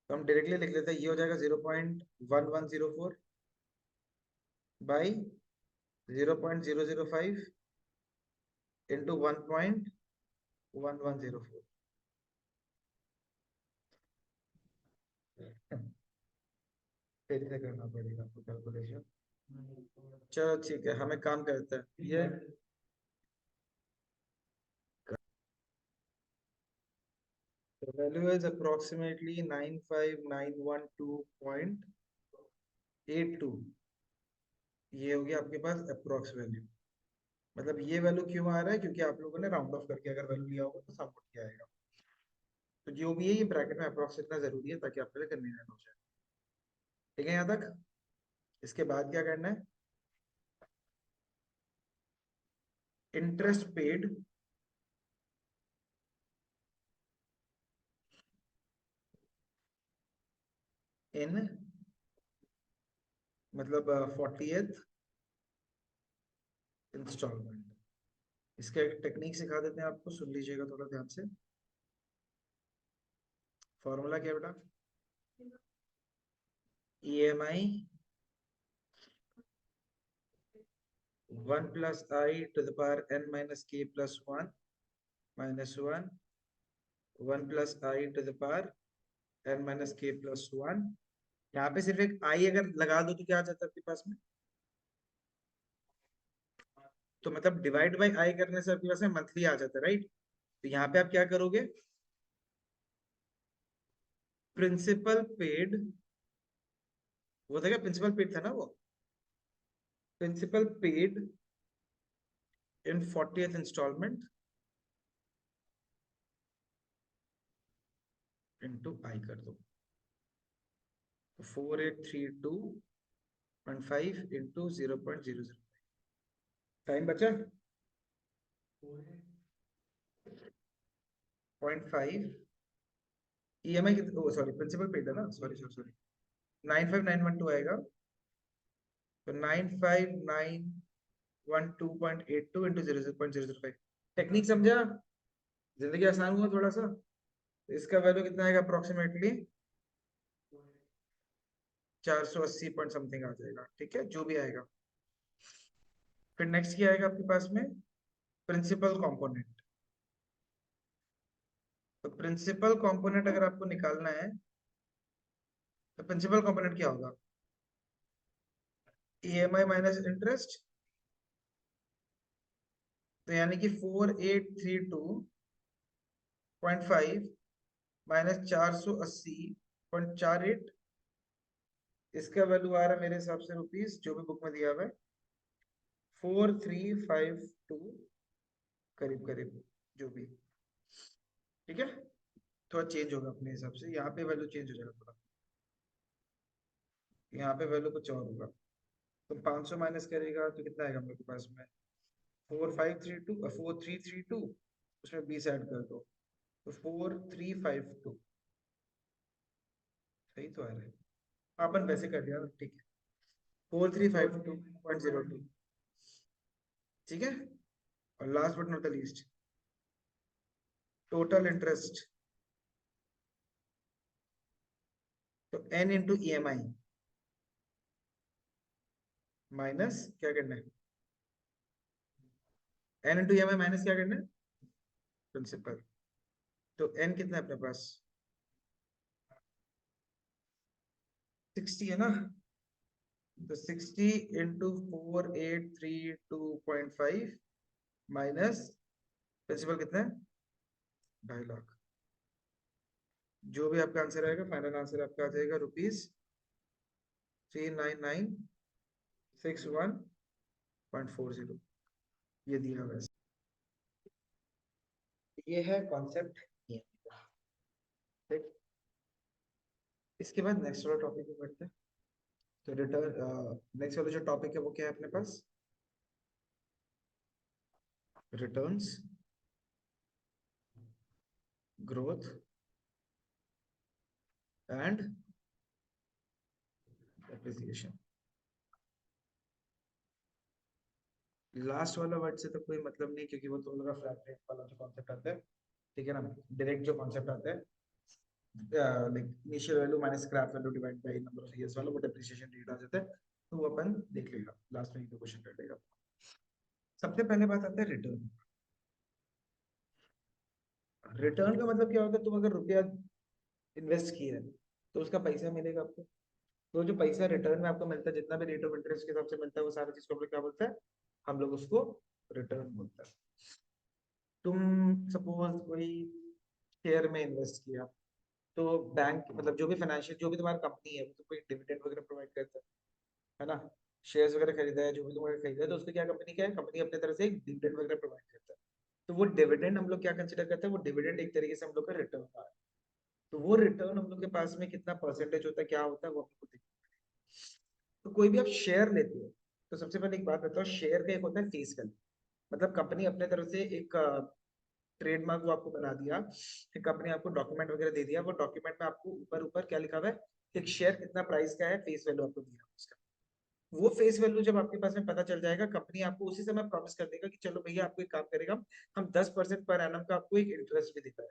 तो हम डायरेक्टली लिख लेते हैं, ये हो जाएगा 0.1104 बाई 0.005 इंटू 1.1104। फिर से करना पड़ेगा आपको कैलकुलेशन। चलो ठीक है, हमें काम करते हैं, ये the value is approximately 95912.82। ये हो गया आपके पास अप्रोक्स वैल्यू। मतलब ये वैल्यू क्यों आ रहा है? क्योंकि आप लोगों ने राउंड ऑफ करके अगर वैल्यू लिया होगा तो सम आउट किया आएगा। तो जो भी है ये ब्रैकेट में अप्रोक्स इतना जरूरी है ताकि आपके लिए कन्वीनियंट हो जाए। ठीक है यहाँ तक? इसके बाद क्या करना है? इंटरेस्ट पेड इन, मतलब 40th इंस्टॉलमेंट। इसका एक टेक्निक सिखा देते हैं आपको, सुन लीजिएगा थोड़ा ध्यान से। फॉर्मूला क्या बेटा? EMI 1 plus I to the power n minus k plus 1 minus 1 1 plus I to the power n minus k plus 1। यहाँ पे सिर्फ एक I अगर लगा दो तो क्या आ जाता है आपके पास में? तो मतलब डिवाइड बाई I करने से आपके पास में मंथली आ जाता है, राइट? तो यहाँ पे आप क्या करोगे? प्रिंसिपल पेड, वो था क्या? प्रिंसिपल पेड था ना वो? Principal paid in 40th instalment into I कर दो। 4832.5 इंटू 0.005। टाइम बचा 0.5। EMI सॉरी प्रिंसिपल पेड है ना, सॉरी सॉरी सॉरी, 95912 आएगा। तो 95912.82 इंटू 0.005। टेक्निक समझा? जिंदगी आसान हुआ थोड़ा सा। इसका वैल्यू कितना आएगा? अप्रोक्सीमेटली 480 पॉइंट समथिंग आ जाएगा। ठीक है, जो भी आएगा। फिर नेक्स्ट क्या आएगा आपके पास में? Principal component. तो प्रिंसिपल कंपोनेंट अगर आपको निकालना है तो प्रिंसिपल कंपोनेंट क्या होगा? EMI माइनस इंटरेस्ट तो यानी कि 4832.5 माइनस 480.48, इसका वैल्यू आ रहा है मेरे हिसाब से रुपीज, जो भी बुक में दिया हुआ है 4352 करीब करीब, जो भी। ठीक है, थोड़ा चेंज होगा अपने हिसाब से, यहाँ पे वैल्यू चेंज हो जाएगा थोड़ा, यहाँ पे वैल्यू कुछ और होगा। तो 500 माइनस करेगा तो कितना आएगा हम लोग के पास में, 4332, उसमें 20 ऐड कर दो तो 4352, सही तो आ रहा है। अपन वैसे कर दिया, ठीक है, 4352.02। ठीक है, और last but not the least, total interest, तो n इंटू ई एम आई माइनस क्या करना है, n इंटू ई एम आई माइनस क्या करना है, प्रिंसिपल। तो n कितना है अपने पास, 60 है ना, तो 60 इंटू 4832.5 माइनस प्रिंसिपल कितना है, 2.5 लाख। जो भी आपका आंसर आएगा, फाइनल आंसर आपका आ जाएगा ₹399,601.40, ये दिया हुआ है। ये है कॉन्सेप्ट, ठीक। इसके बाद नेक्स्ट वाला टॉपिक पे बढ़ते हैं। तो रिटर्न, नेक्स्ट वाला जो टॉपिक है वो क्या है अपने पास, returns, growth and appreciation. Last वाला वर्ड से तो कोई मतलब नहीं, क्योंकि वो तो होगा फ्लैट रेट वाला जो कॉन्सेप्ट आता है, ठीक है ना, डायरेक्ट जो कॉन्सेप्ट आता है, like initial value minus scrap value divide by number of years वाला, वो डेप्रिसिएशन रेट आ जाता है, तो वो अपन देख लेगा लास्ट में, ही क्वेश्चन कर लेगा। सबसे पहले बात आता है रिटर्न। रिटर्न का मतलब क्या होता है, तुम अगर रुपया इन्वेस्ट किया है तो उसका पैसा मिलेगा आपको, तो जो पैसा रिटर्न में आपको मिलता है, जितना भी रेट ऑफ इंटरेस्ट के हिसाब से मिलता है, वो सारी चीज को हम लोग क्या बोलते हैं, हम लोग उसको रिटर्न बोलते हैं। तुम सपोज कोई शेयर में इन्वेस्ट किया, तो बैंक मतलब जो भी फाइनेंशियल, जो भी तुम्हारी कंपनी है, वो तुमको एक डिविडेंड वगैरह प्रोवाइड करता है ना, शेयर्स वगैरह खरीदा है, जो भी तुम्हारा खरीदा है, तो उसको क्या, कंपनी क्या है, कंपनी अपनी तरफ से एक डिविडेंड वगैरह प्रोवाइड करता है। तो वो डिविडेंड हम लोग क्या कंसिडर करते हैं, वो डिविडेंड एक तरीके से हम लोग का रिटर्न है। तो वो रिटर्न हम लोग के पास में कितना परसेंटेज होता है, क्या होता है, वो हम लोग को देखना है। तो कोई भी आप शेयर लेते हो, तो सबसे पहले एक बात बताओ, शेयर का एक होता है फेस वैल्यू, मतलब कंपनी अपने तरफ से एक ट्रेडमार्क वो आपको बना दिया, फिर कंपनी आपको डॉक्यूमेंट वगैरह दे दिया, वो डॉक्यूमेंट में आपको ऊपर ऊपर क्या लिखा हुआ है, एक शेयर कितना प्राइस का है, फेस वैल्यू आपको दिया उसका। वो फेस वैल्यू जब आपके पास में पता चल जाएगा, कंपनी आपको उसी समय प्रॉमिस कर देगा कि चलो भैया आपको एक काम करेगा, हम 10% पर एनम का आपको एक इंटरेस्ट भी देता है।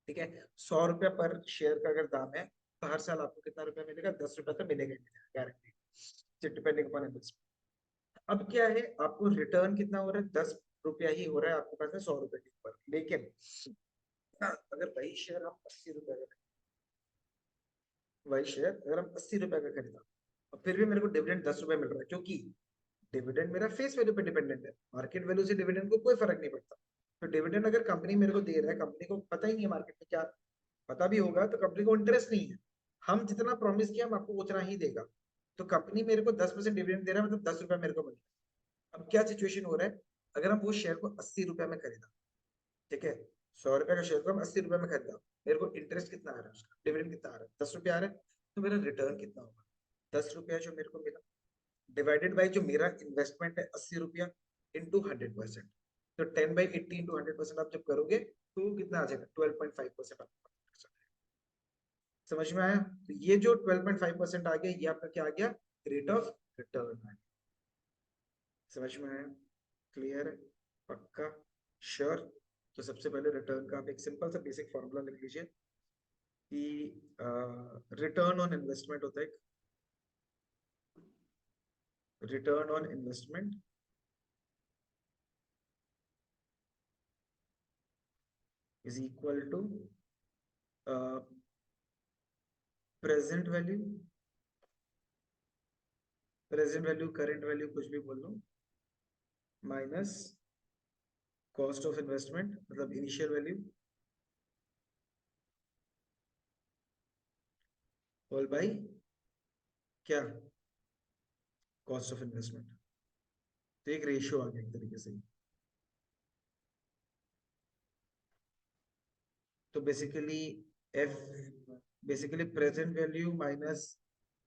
ठीक है, 100 रुपया पर शेयर का अगर दाम है, तो हर साल आपको कितना रुपया मिलेगा, 10 रुपया तो मिलेगा ही मिलेगा, गारंटी, डिपेंडिंग अपॉन इन्वेस्टमेंट। अब क्या है, आपको रिटर्न कितना हो रहा है, 10 रुपया ही हो रहा है आपके पास में 100 रुपए के ऊपर, लेकिन अगर वही शेयर हम 80 रुपए का, वही शेयर अगर हम 80 रुपए का खरीदा, और फिर भी मेरे को डिविडेंड 10 रुपए मिल रहा है, क्योंकि डिविडेंड मेरा फेस वैल्यू पे डिपेंडेंट है, मार्केट वैल्यू से डिविडेंड को कोई फर्क नहीं पड़ता। तो डिविडेंड अगर कंपनी मेरे को दे रहा है, कंपनी को पता ही नहीं है मार्केट में क्या, पता भी होगा तो कंपनी को इंटरेस्ट नहीं है, हम जितना प्रॉमिस किया हम आपको उतना ही देगा। तो कंपनी मेरे को 10% डिविडेंड दे रहा है, मतलब 10 रुपया मेरे को मिल रहा है। अब क्या सिचुएशन हो रहा है, अगर हम वो शेयर को 80 रुपए में खरीदा, ठीक है, 100 रुपए का शेयर को हम 80 रुपए में खरीदा, मेरे को इंटरेस्ट कितना आ रहा है उसका, डिविडेंड कितना आ रहा है, 10 रुपया आ रहा है, तो मेरा रिटर्न कितना होगा, 10 रुपया जो मेरे को मिला डिवाइडेड बाई जो मेरा इन्वेस्टमेंट है 80 रुपया, इंटू 100%। तो 10/80 इंटू 100% आप जब करोगे तो कितना आ जाएगा, 12.5%। समझ में आया, तो ये जो 12.5% आ गया, ये आपका क्या आ गया, रेट ऑफ रिटर्न आ गया। समझ में आया, क्लियर है, पक्का, श्योर। तो सबसे पहले रिटर्न का आप एक सिंपल सा बेसिक फॉर्मूला लिख लीजिए कि रिटर्न ऑन इन्वेस्टमेंट होता है, return on investment is equal to present value, present value, current value, कुछ भी बोल लो, माइनस कॉस्ट ऑफ इन्वेस्टमेंट मतलब इनिशियल वैल्यू होल बाई क्या, कॉस्ट ऑफ इन्वेस्टमेंट। तो एक रेशियो आ गया एक तरीके से। तो basically F, basically present value minus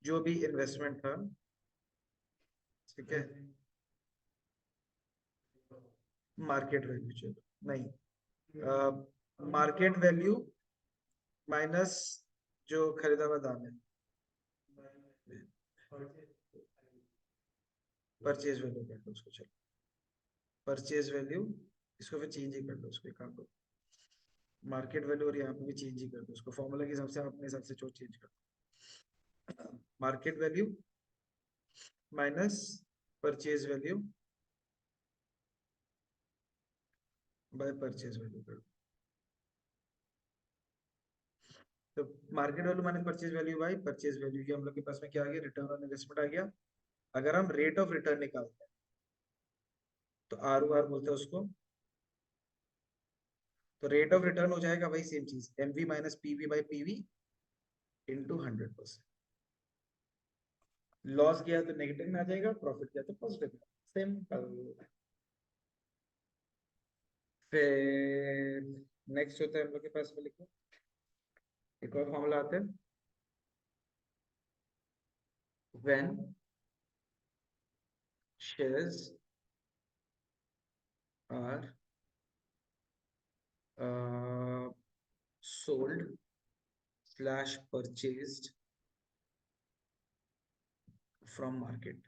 जो भी इन्वेस्टमेंट था, ठीक है, मार्केट वैल्यू, चलो नहीं, मार्केट वैल्यू माइनस जो खरीदा हुआ दाम है, परचेज वैल्यू कर दो उसको, चलो परचेज वैल्यू, इसको फिर चेंज ही कर दो उसको, एक काम करो, मार्केट वैल्यू और यहाँ पे भी चेंज ही कर दो उसको, फॉर्मूला के हिसाब से अपने हिसाब से जो चेंज कर दो, market value minus purchase value by purchase value कर दो। तो market value minus purchase value by purchase value, की हम लोग के पास में क्या आ गया, रिटर्न ऑन इन्वेस्टमेंट आ गया। अगर हम रेट ऑफ रिटर्न निकालते हैं तो आर ओ आर बोलते हैं उसको। तो रेट ऑफ रिटर्न हो जाएगा भाई सेम चीज, M V minus P V by P V into 100%। Loss गया तो नेगेटिव में आ जाएगा, प्रॉफिट गया तो पॉजिटिव में, सिंपल। फिर नेक्स्ट होता है हम लोग के पास में, लिखो एक और फॉर्मूला आता है, when shares are sold slash purchased from market,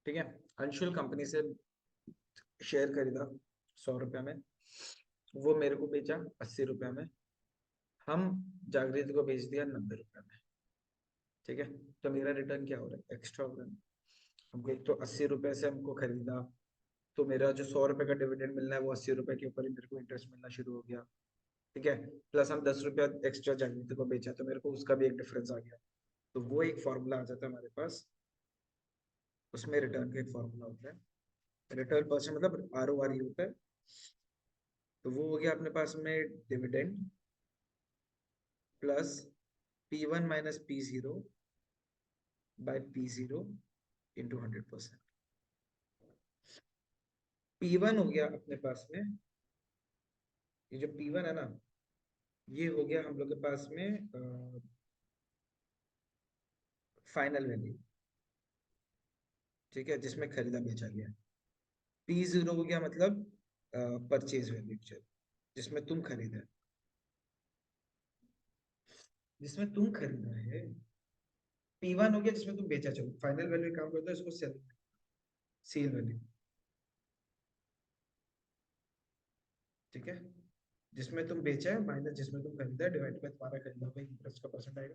ठीक है। अंशुल कंपनी से शेयर खरीदा 100 रुपया में, वो मेरे को बेचा 80 रुपया में, हम जागृति को बेच दिया 90 रुपया में, ठीक है। तो मेरा रिटर्न क्या हो रहा है, एक्स्ट्रा हो रहा है। हमको एक तो 80 रुपए से हमको खरीदा, तो मेरा जो 100 रुपए का डिविडेंड मिलना है वो 80 रुपए के ऊपर ही मेरे को इंटरेस्ट मिलना शुरू हो गया, ठीक है। प्लस हम 10 रुपया एक्स्ट्रा जागृति को बेचा तो मेरे को उसका भी एक डिफरेंस आ गया। तो वो एक फॉर्मूला आ जाता है हमारे पास, उसमें रिटर्न का एक फॉर्मूला होता है, रिटर्न परसेंट मतलब आर ओ आर ही होता है। तो वो हो गया अपने पास में dividend plus P one minus P zero by P zero into 100%। P one हो गया अपने पास में, ये जो पी वन है ना, ये हो गया हम लोग के पास में फाइनल वैल्यू, ठीक है, जिसमें खरीदा बेचा गया। पी जीरो हो गया मतलब परचेज वैल्यू, जिसमें तुम खरीदा, जिसमें तुम खरीदा है। पी वन हो गया जिसमें तुम बेचा, चलो फाइनल वैल्यू काम करते हैं इसको सेल, सेल वैल्यू, ठीक है। जिसमें तुम बेचा है माइनस जिसमें तुम खरीदा है डिवाइड बाय तुम्हारा खरीदा हुआ इंटरेस्ट का परसेंट आएगा।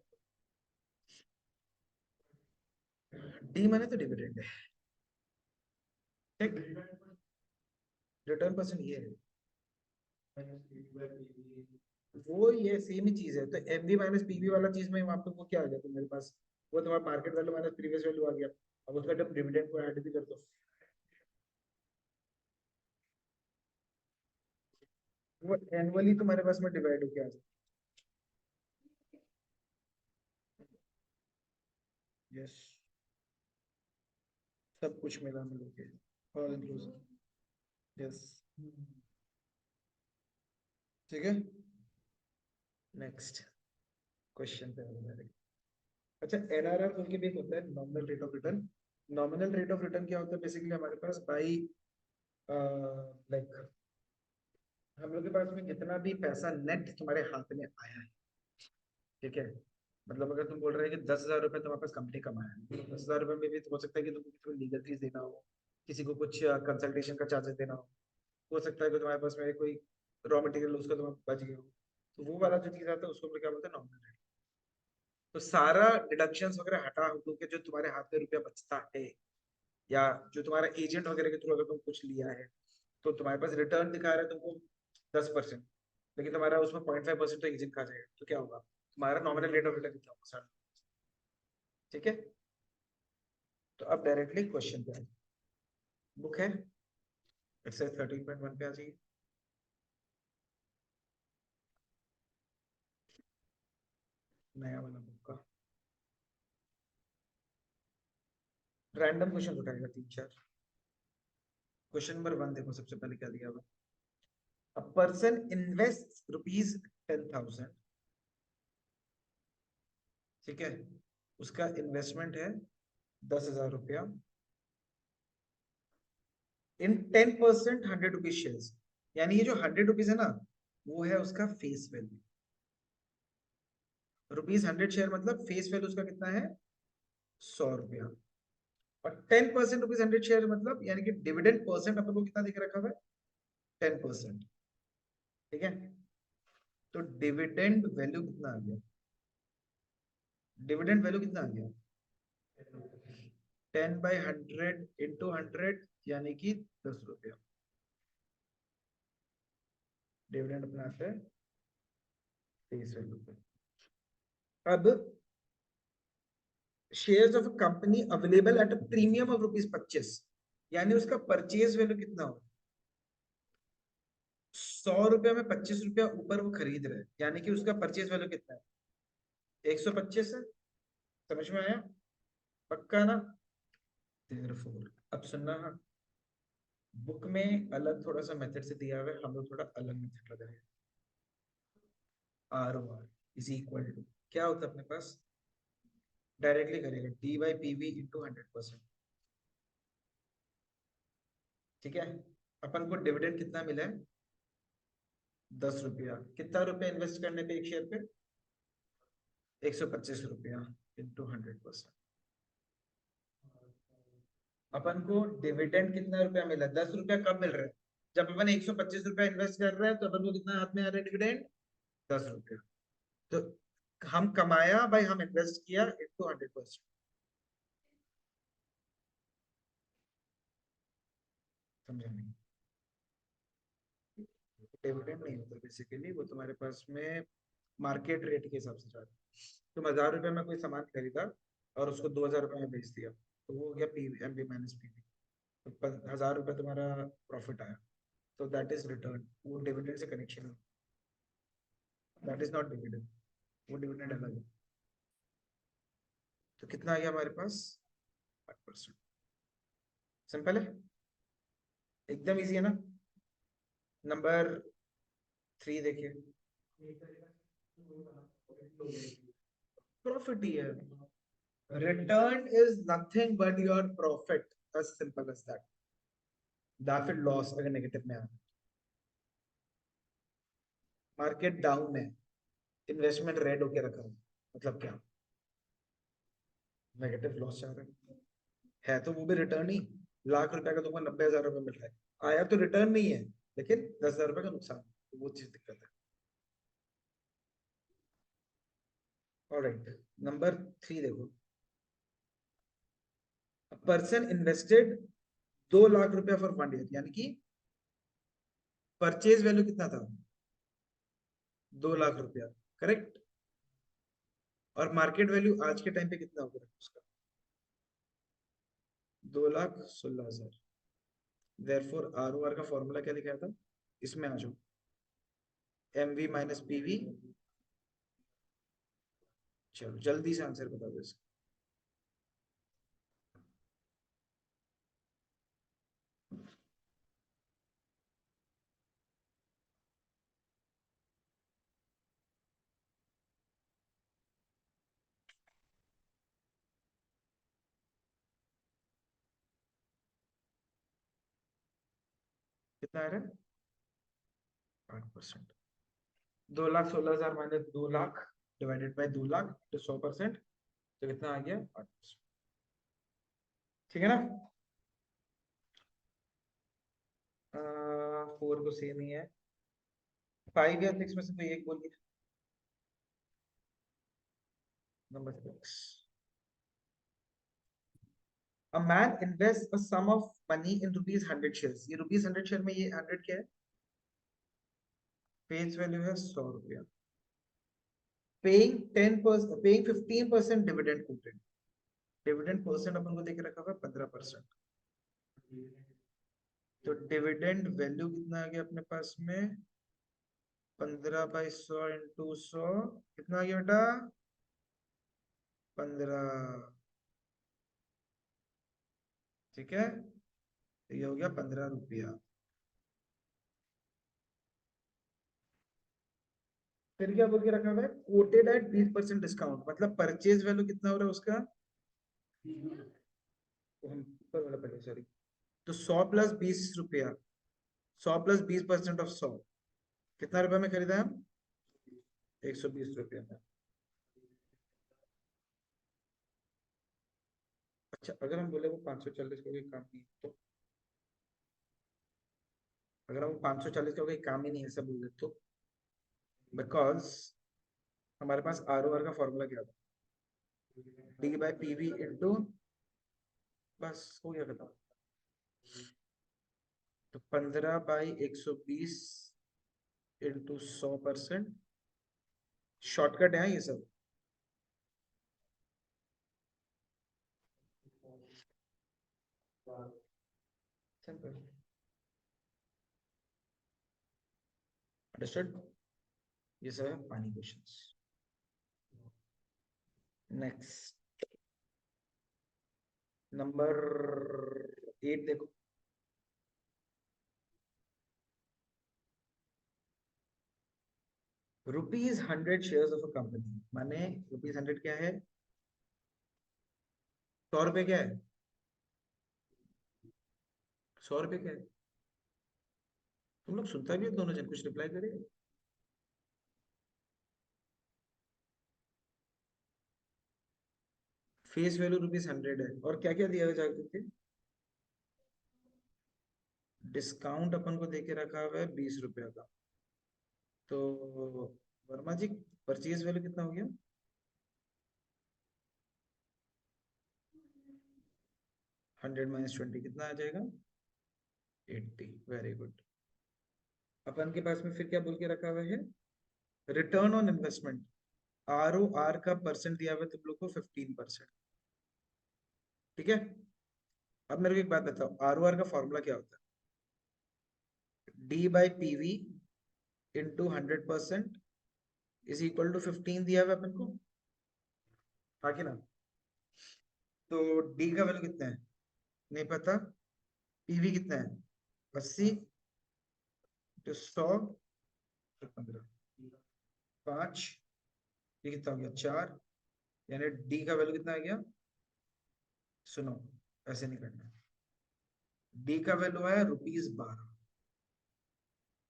डी माने तो डिविडेंड है, ठीक। रिटर्न परसेंट ये है, वो ये सेम ही चीज है। तो एम वी माइनस पीवी वाला चीज में वहां पे वो क्या आ गया तो मेरे पास, वो तुम्हारा market value minus previous value आ गया। अब उसका जब डिविडेंड को ऐड भी कर दो, वो एनुअली तुम्हारे पास में डिवाइड होके आ जाए। यस, सब कुछ मिला मिला के, ऑल इंक्लूसिव, यस, ठीक है। नेक्स्ट क्वेश्चन पे आ जाए। अच्छा, एनआरआर बोल के भी एक होता है, nominal rate of return. Nominal rate of return क्या होता है, बेसिकली हमारे पास बाई लाइक हम लोग के पास में जितना भी पैसा नेट तुम्हारे हाथ में आया है, ठीक है। मतलब अगर तुम बोल रहे हैं कि 10,000 रुपए तुम्हारे पास कंपनी कमाया है, तो 10,000 रुपए में भी तो हो सकता है कि तुमको किसी को लीगल फीस देना हो, किसी को कुछ कंसल्टेशन का चार्जेस देना हो सकता है कि तुम्हारे पास में कोई रॉ मटेरियल उसका तुम्हारा बच गया हो। तो वो वाला जो चीज आता है उसको हम लोग क्या बोलते हैं, नॉमिनल रेट। तो सारा डिडक्शंस वगैरह हटा हटो के जो तुम्हारे हाथ में रुपया बचता है, या जो तुम्हारा एजेंट वगैरह के थ्रू अगर तुम कुछ लिया है, तो तुम्हारे पास रिटर्न दिखा रहा है तुमको 10%, लेकिन तुम्हारा उसमें 0.5% तो एजेंट खा जाएगा, तो क्या होगा, तुम्हारा नॉमिनल रेट ऑफ रिटर्न कितना होगा, 60, ठीक है। तो अब डायरेक्टली क्वेश्चन पे आए। बुक है, एक्सरसाइज 13.1 पे आ जाइए। नया वाला बुक का रैंडम क्वेश्चन उठाएगा 3-4। क्वेश्चन नंबर 1 देखो, सबसे पहले क्या दिया हुआ। अ पर्सन इन्वेस्ट ₹10,000, ठीक है, उसका इन्वेस्टमेंट है ₹10,000 इन 10% ₹100 शेयर्स। यानी ये जो ₹100 है ना, वो है उसका फेस वैल्यू। ₹100 शेयर मतलब फेस वैल्यू उसका कितना है, ₹100। और 10% ₹100 मतलब यानी कि डिविडेंड परसेंट अपन को कितना देके रखा हुआ है, 10%। ठीक है, तो डिविडेंड वैल्यू कितना आ गया, डिविडेंड वैल्यू कितना आ गया, 10/100 इंटू 100 यानी कि ₹10। डिविडेंड अपना आता है ₹23। अब shares of a company available at a premium of ₹25, यानी उसका परचेज वैल्यू कितना हो, ₹100 में ₹25 ऊपर वो खरीद रहे हैं, यानी कि उसका परचेज वैल्यू कितना है, 125 है। समझ में आया, पक्का ना। Therefore, अब सुनना, बुक में अलग थोड़ा सा मेथड से दिया हुआ है, हम लोग थोड़ा अलग मेथड लगाएंगे। ROR इज इक्वल टू क्या होता है अपने पास, डायरेक्टली करेगा D/PV इंटू 100%। ठीक है, अपन को डिविडेंड कितना मिला है, ₹10। कितना रुपया इन्वेस्ट करने पे एक शेयर पे, ₹125 इंटू 100%। अपन को डिविडेंड कितना रुपया मिला, ₹10 कब मिल रहा है, जब अपन ₹125 इन्वेस्ट कर रहे हैं, तो अपन को कितना हाथ में आ रहा है डिविडेंड, ₹10। तो हम कमाया भाई, हम इन्वेस्ट किया इंटू 100%। समझा नहीं, डिविडेंड नहीं होता बेसिकली, वो तुम्हारे पास में मार्केट रेट के हिसाब से जाता है। तुम ₹1000 में कोई सामान खरीदा और उसको ₹2000 में बेच दिया, तो वो हो गया पीवी, एमबी माइनस पीवी। तो ₹1000 तुम्हारा प्रॉफिट आया, तो दैट इज रिटर्न, वो डिविडेंड से कनेक्शन है, दैट इज नॉट डिविडेंड, वो डिविडेंड अलग है। तो कितना आ गया हमारे पास, 5%। सिंपल है, एकदम इजी है ना। नंबर 3 देखिए, प्रॉफिट ही है, return is nothing but your profit, as simple as that। या फिर लॉस अगर नेगेटिव में आ, मार्केट डाउन है, इन्वेस्टमेंट रेड होके रखा है, मतलब क्या, नेगेटिव लॉस चल रहा है तो वो भी रिटर्न ही। ₹1,00,000 का तुमको ₹90,000 मिल रहा है, आया तो रिटर्न नहीं है, लेकिन ₹10,000 का नुकसान, तो वो चीज दिक्कत है। ऑलराइट, नंबर 3 देखो, पर्सन इन्वेस्टेड ₹2,00,000 फॉर 1 ईयर, यानी कि परचेज वैल्यू कितना था, ₹2,00,000, करेक्ट। और मार्केट वैल्यू आज के टाइम पे कितना होगा उसका, 2,16,000। देयरफॉर ROR का फॉर्मूला क्या लिखा था, इसमें आ जाओ, MV माइनस PV। चलो जल्दी से आंसर बता दो इसका। कितना आ रहा है, 8%। 2,16,000 माइनस 2,00,000 डिवाइडेड बाई 2,00,000 तो 100%, तो कितना आ गया, 8%। ठीक है ना। 4 को सेम ही है, 5 या 6 में से कोई एक बोलिए। Number 6, a man invests a sum of money in ₹100 shares। ये ₹100 शेयर में, ये 100 क्या है, फेस वैल्यू है ₹100। Paying 10%, paying 15% dividend quoted, dividend percent अपन को देके रखा हुआ 15%। तो डिविडेंड वैल्यू कितना आ गया अपने पास में, 15/100 इंटू 100, कितना आ गया बेटा, 15। ठीक है, तो ये हो गया 15 रुपया। फिर क्या बोल के रखा हुआ है, कोटेड एट 20% डिस्काउंट, मतलब परचेज वैल्यू कितना हो रहा है उसका, ऊपर वाला पहले सॉरी, तो 100 + 20 रुपया, 100 + 20% ऑफ 100, कितना रुपए में खरीदा है हम, 120 रुपया में। अच्छा, अगर हम बोले वो 540 का कोई काम नहीं है, तो अगर हम 540 का कोई काम ही नहीं है ऐसा बोल दे तो, बिकॉज हमारे पास आर ओ आर का फॉर्मूला क्या था, D/PV इंटू, बस हो गया खत्म। तो 15/120 इंटू 100%, शॉर्टकट है ये सब। सिंपल, अंडरस्टूड, ये सब है पानी क्वेश्चंस। नेक्स्ट, नंबर 8 देखो। ₹100 शेयर्स ऑफ अ कंपनी, माने ₹100 क्या है, 100 रुपए क्या है, 100 रुपए क्या है, तुम लोग सुनता भी हो दोनों जन, कुछ रिप्लाई करे। फेस वैल्यू ₹100 है, और क्या क्या दिया जाकर के, डिस्काउंट अपन को देके रखा हुआ है 20 रुपया का। तो वर्मा जी, परचेज वैल्यू कितना हो गया, 100 - 20 कितना आ जाएगा, 80। Very good. अपन के पास में फिर क्या बोल के रखा हुआ है, रिटर्न ऑन इन्वेस्टमेंट, ROR का परसेंट दिया हुआ है तुम लोग को 15%। ठीक है, अब मेरे को एक बात बताओ, ROR का फॉर्मूला क्या होता है, D/PV into 100% is equal to 15 दिया हुआ है अपन को, हाँ कि ना। तो डी का वैल्यू कितना है, नहीं पता, पीवी कितना है, 80, तो 100, तो 15, 5, ये कितना हो गया, 4, यानी डी का वैल्यू कितना आ गया, सुनो, ऐसे नहीं करना, डी का वैल्यू है ₹12,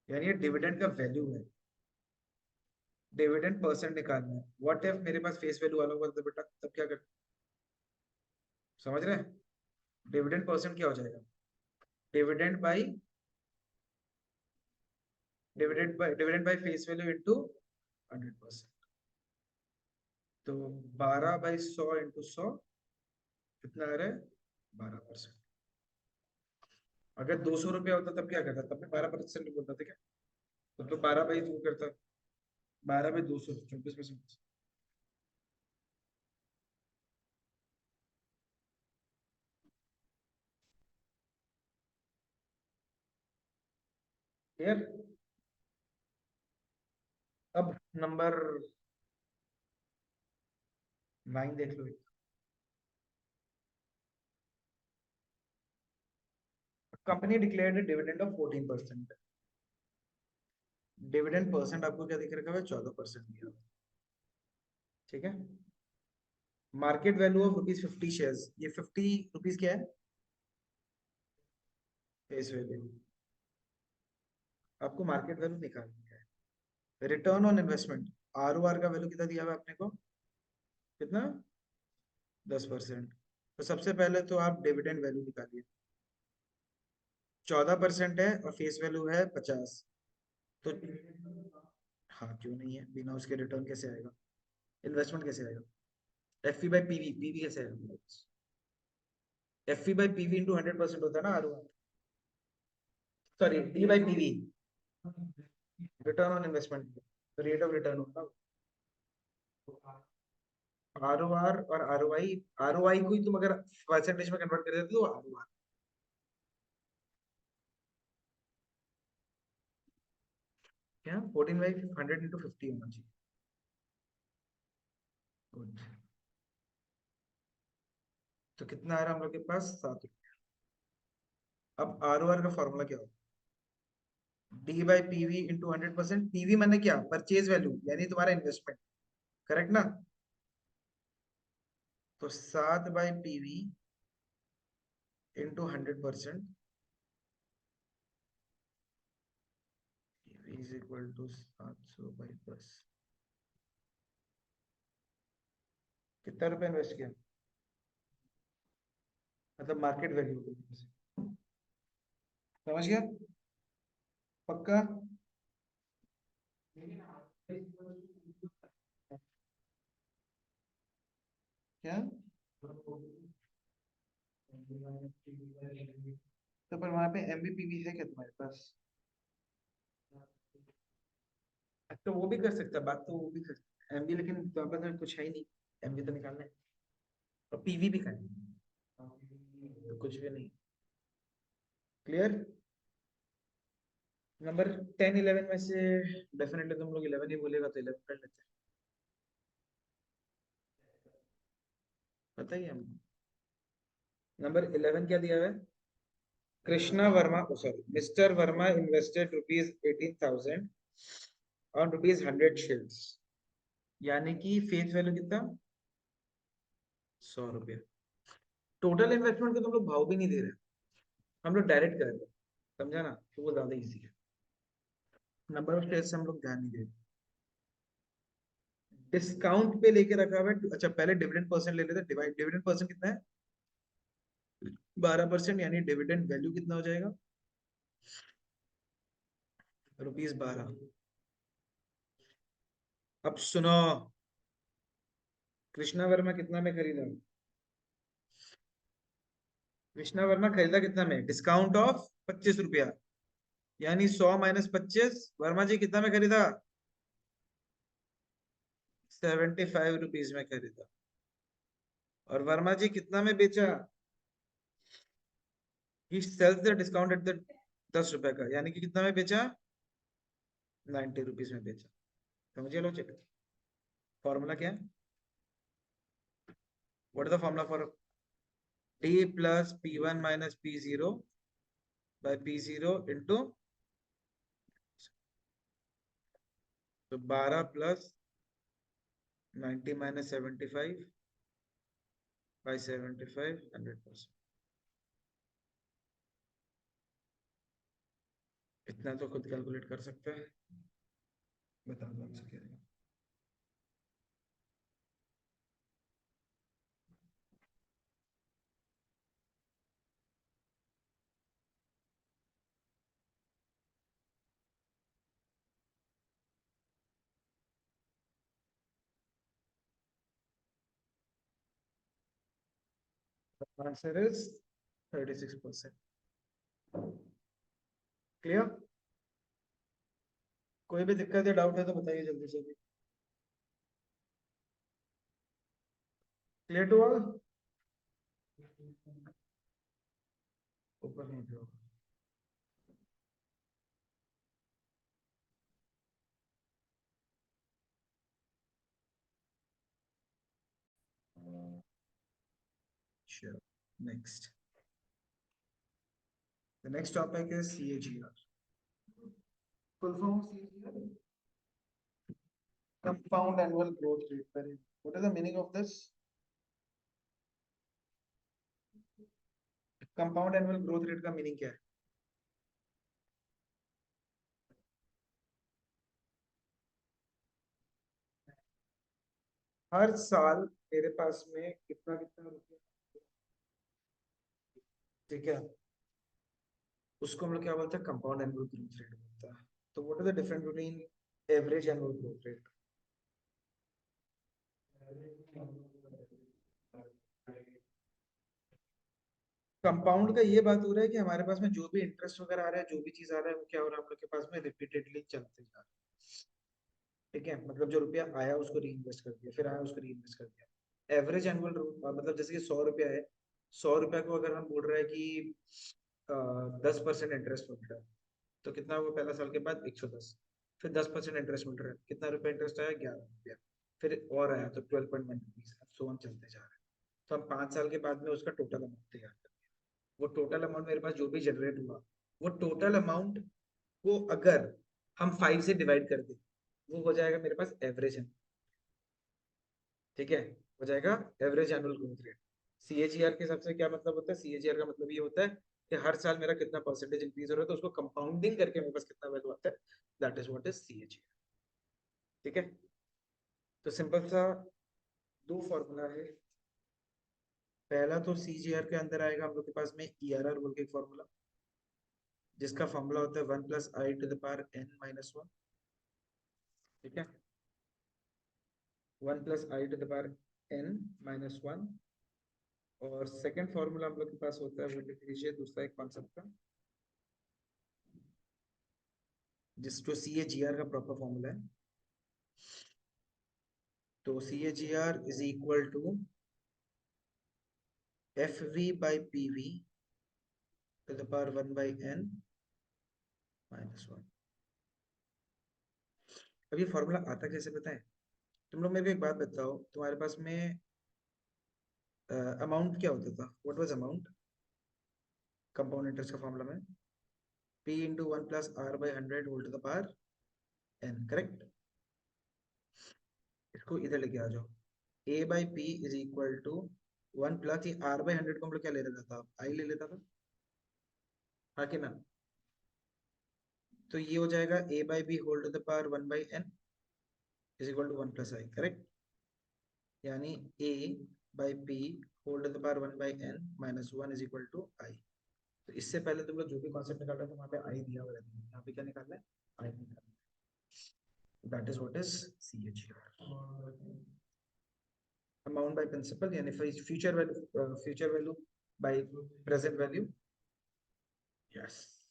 यानी ये डिविडेंड का वैल्यू है, डिविडेंड परसेंट निकालना है। व्हाट इफ मेरे पास फेस वैल्यू वाला होगा तो बेटा तब क्या कर, समझ रहे हैं, डिविडेंड परसेंट क्या हो जाएगा, dividend by, dividend by face value into 100%। तो 12/100 इंटू 100 कितना आ रहा है, 12%। अगर 200 रुपया होता तब क्या करता, तब मैं 12% बोलता था क्या, तब तो 12/2 करता, 12/200, 24%। क्लियर। अब नंबर 9 देख लो, company declared dividend of 14%, dividend percent आपको क्या दिख रखा है, 14% दिया हुआ है। ठीक है, मार्केट वैल्यू ऑफ ₹50 शेयर्स, ये ₹50 क्या है, फेस वैल्यू, आपको मार्केट वैल्यू निकालनी है। रिटर्न ऑन इन्वेस्टमेंट, ROR का वैल्यू कितना दिया हुआ है अपने को, कितना, 10%। तो सबसे पहले तो आप डिविडेंड वैल्यू निकालिए, 14% है और फेस वैल्यू है 50, तो हाँ क्यों नहीं है, बिना उसके रिटर्न कैसे आएगा, इन्वेस्टमेंट कैसे आएगा, FV/PV, पीवी कैसे आएगा, FV/PV इंटू 100% होता है ना ROR, sorry D/PV, return on investment, rate of return होता है। ROR और ROI को ही तुम अगर परसेंटेज में कन्वर्ट कर देते तो ROR, क्या 14/100 into 50 होना चाहिए। गुड। तो कितना आ रहा है हम लोग के पास 7 रुपये। अब ROR का फॉर्मूला क्या होगा? D/PV into 100%। पीवी मैंने क्या, परचेज वैल्यू यानी तुम्हारा इन्वेस्टमेंट, करेक्ट ना? तो 7/PV into 100%, PV is equal to 700/10। कितना रुपए इन्वेस्ट किया, मतलब मार्केट वैल्यू, समझ गया? पक्का? क्या? तो पर वहां पे MBPV है क्या तुम्हारे पास? तो वो भी कर सकता है, बात तो वो भी कर सकता है एमबी, लेकिन तो पास कुछ है ही नहीं। एमबी तो निकालना है और पीवी भी करना है, तो कुछ भी नहीं। क्लियर? नंबर 10 11 में से डेफिनेटली तुम लोग 11 ही बोलेगा, तो 11 कर लेते हैं। पता ही है हमको। नंबर 11 क्या दिया हुआ है? Krishna Verma, sorry, mister Verma invested ₹18,000 on ₹100 shares, यानी कि फेस वैल्यू कितना, 100 रुपया। टोटल इन्वेस्टमेंट को तुम लोग भाव भी नहीं दे रहे, हम लोग डायरेक्ट कर रहे हैं, समझा ना? तो वो ज्यादा इजी है। नंबर ऑफ शेयर्स से हम लोग ध्यान नहीं दे रहे। डिस्काउंट पे लेके रखा हुआ है। अच्छा, पहले डिविडेंड परसेंट ले लेते हैं। डिविडेंड परसेंट कितना है? 12%, यानी डिविडेंड वैल्यू कितना हो जाएगा? ₹12। अब सुनो, कृष्णा वर्मा कितना में खरीदा? कृष्णा वर्मा खरीदा कितना में? डिस्काउंट ऑफ 25 रुपया, यानी 100 - 25। वर्मा जी कितना में खरीदा? 75 रुपीज में खरीदा। और वर्मा जी कितना में बेचा? He sells the discount at the 10 रुपए का, यानी कि कितना में बेचा? 90 रुपीज में बेचा। समझिए लॉजिक। फॉर्मूला क्या है? What is the formula for D plus P1 minus P0 by P0 into, तो 12 plus 90 minus 75 by 75, 100%। इतना तो खुद कैलकुलेट कर सकते हैं, बता दो आंसर क्या है। Answer is 36%। क्लियर? कोई भी दिक्कत या डाउट है तो बताइए जल्दी से। Clear to all? ऊपर नहीं जो sure. Next. The next topic is CAGR. Full form of CAGR? Compound annual growth rate. What is the meaning of this? Compound annual growth rate का meaning क्या है? हर साल मेरे पास में कितना कितना रुपया, ठीक है, उसको हम लोग क्या बोलते हैं? कंपाउंड एनुअल ग्रोथ रेट बोलता है। तो what is the difference between average annual growth rate? Compound का ये बात हो रहा है कि हमारे पास में जो भी इंटरेस्ट वगैरह आ रहा है, जो भी चीज आ रहा है, वो क्या हो रहा है हम लोग के पास में रिपीटेडली चलते जा रहा है। ठीक है, मतलब जो रुपया आया उसको री इन्वेस्ट कर दिया, फिर आया उसको री इन्वेस्ट कर दिया। एवरेज एनुअल, मतलब जैसे कि 100 रुपया है, 100 रुपया को अगर हम बोल रहे हैं कि 10% इंटरेस्ट हो रहा है, तो कितना होगा पहला साल के बाद? 110। फिर 10% इंटरेस्ट मिल रहा है, कितना रुपया इंटरेस्ट आया, 11 रुपया, फिर और आया तो 12.1 रुपीज, सो हम चलते जा रहे हैं। तो हम 5 साल के बाद में उसका टोटल अमाउंट तैयार करेंगे। वो टोटल अमाउंट मेरे पास जो भी जनरेट हुआ, वो टोटल अमाउंट को अगर हम 5 से डिवाइड कर दें, वो हो जाएगा मेरे पास एवरेज है। ठीक है, हो जाएगा average annual growth rate. CAGR के हिसाब से क्या मतलब होता है, सीएजीआर का मतलब ये होता है कि हर साल मेरा कितना परसेंटेज इंक्रीज हो रहा है, तो उसको कंपाउंडिंग करके मेरे पास कितना वैल्यू आता है, that is what is CAGR. ठीक है, तो सिंपल सा दो फॉर्मूला है। पहला तो सीजीआर के अंदर आएगा हम लोग के पास में ईआरआर बोल के एक फॉर्मूला, जिसका फॉर्मूला होता है 1+i⁻n−1। ठीक है, 1+i⁻n−1। और सेकंड फॉर्मूला हम लोग के पास होता है, वो लिख लीजिए दूसरा एक कॉन्सेप्ट का, जिसको सीएजीआर का प्रॉपर फॉर्मूला है। तो CAGR is equal to FV/PV to the power 1/n−1। अब ये फॉर्मूला आता कैसे पता है? तुम लोग मेरे को एक बात बताओ, तुम्हारे पास में अमाउंट क्या होता था, what was amount compound interest का फॉर्मूला में? P into 1+R/100 whole to the power n, correct? इसको इधर लेके आ जाओ, A/P is equal to 1+ R/100 को हम लोग क्या ले लेता था, I ले लेता था, हाँ कि ना? तो ये हो जाएगा A/B whole to the power 1/n is equal to 1+I, correct? यानी A/P whole to the power 1/n−1 is equal to I। तो इससे पहले तुम लोग जो भी कॉन्सेप्ट निकाल रहे थे वहां पे I दिया हुआ रहता है, यहाँ पे क्या निकालना है, I निकालना है। That is what is CHR, amount by principal, यानी future value by present value. Yes,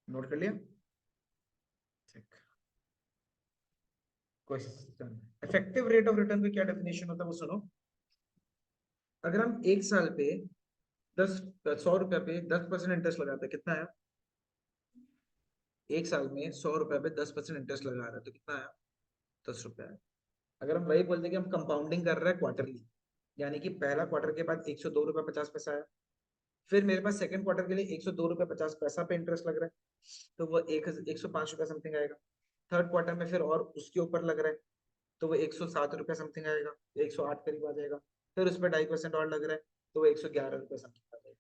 note कर लिया? ठीक, question, effective rate of return का क्या डेफिनेशन होता है वो सुनो। अगर हम एक साल पे 100 रुपए पे 10% इंटरेस्ट लगाते हैं, कितना आया? एक साल में 100 रुपए पे 10% इंटरेस्ट लगा रहे हैं तो कितना आया? 10 रुपए आया। अगर हम वही बोलते हैं कि हम कंपाउंडिंग कर रहे हैं क्वार्टरली, यानी कि पहला क्वार्टर के बाद 102 रुपए 50 पैसा आया, फिर मेरे पास सेकंड क्वार्टर के लिए 102 रुपए 50 पैसा पे इंटरेस्ट लग रहा है, तो वो 105 रुपए समथिंग आएगा। थर्ड क्वार्टर में फिर और उसके ऊपर लग रहा है, तो वो 107 रुपए समथिंग आएगा, 108 करीब आ जाएगा। फिर उस पर 2.5% और लग रहा है, तो वो 111 रुपए समथिंग आ जाएगा।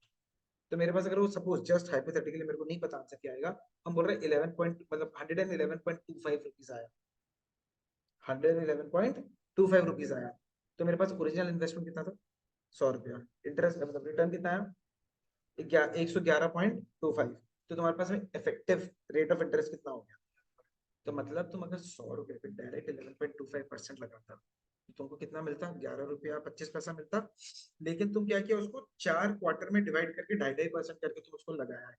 तो मेरे पास अगर वो सपोज जस्ट हाइपोथेटिकली, मेरे को नहीं पता आंसर क्या आएगा, हम बोल रहे हैं 11 पॉइंट मतलब 111.25 रुपीज आया, 111.25 रुपीज आया, तो मेरे पास ओरिजिनल इन्वेस्टमेंट कितना था? 100 रुपया। इंटरेस्ट मतलब रिटर्न कितना आया? 111.25। तो तुम्हारे पास में इफेक्टिव रेट ऑफ इंटरेस्ट कितना हो गया? तो मतलब तुम अगर 100 रुपए पे डायरेक्ट 11.25% लगाता, तो तुमको कितना मिलता? 11 रुपया 25 पैसा मिलता। लेकिन तुम क्या किया, उसको 4 क्वार्टर में डिवाइड करके 2.5% करके तुम उसको लगाया है,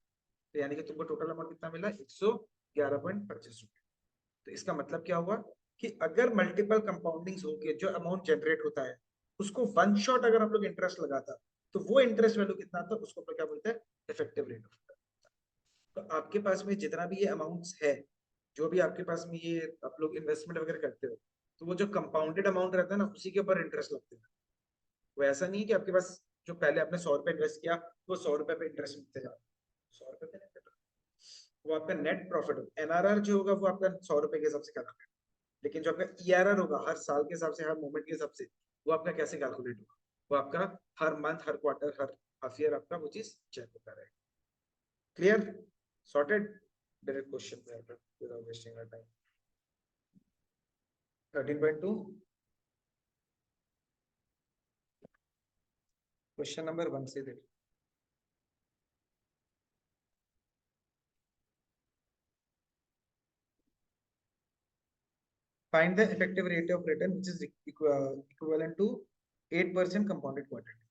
तो यानी कि तुमको टोटल अमाउंट कितना मिला? 111.25 रुपए। तो इसका मतलब क्या हुआ कि अगर मल्टीपल कंपाउंडिंग होके जो अमाउंट जनरेट होता है, उसको वन शॉट अगर हम लोग इंटरेस्ट लगाता, तो वो इंटरेस्ट वैल्यू कितना था, उसको क्या बोलते हैं? Effective rate of return. तो आपके पास में जितना भी ये अमाउंट्स है, जो भी आपके पास में ये आप लोग इन्वेस्टमेंट वगैरह करते हो, तो वो जो कंपाउंडेड अमाउंट रहता है ना, उसी के ऊपर इंटरेस्ट लगते हैं। वो ऐसा नहीं है कि आपके पास जो पहले आपने 100 रुपए इन्वेस्ट किया, वो 100 रुपए पे इंटरेस्ट मिलते जा, 100 रुपए पे नहीं मिल रहा। वो आपका नेट प्रॉफिट होगा, एनआरआर जो होगा वो आपका 100 रुपए के हिसाब से कैलकुलेट, लेकिन जो आपका ईआरआर होगा हर साल के हिसाब से, हर मोमेंट के हिसाब से, वो आपका कैसे कैलकुलेट होगा? वो आपका हर मंथ, हर क्वार्टर, हर हाफ ईयर आपका वो चीज चेक होता रहेगा। क्लियर? सॉर्टेड? डायरेक्ट क्वेश्चन पे without wasting our time. 13.2 question number 1 से देखो। Find the effective rate of return which is equivalent to 8% compounded quarterly।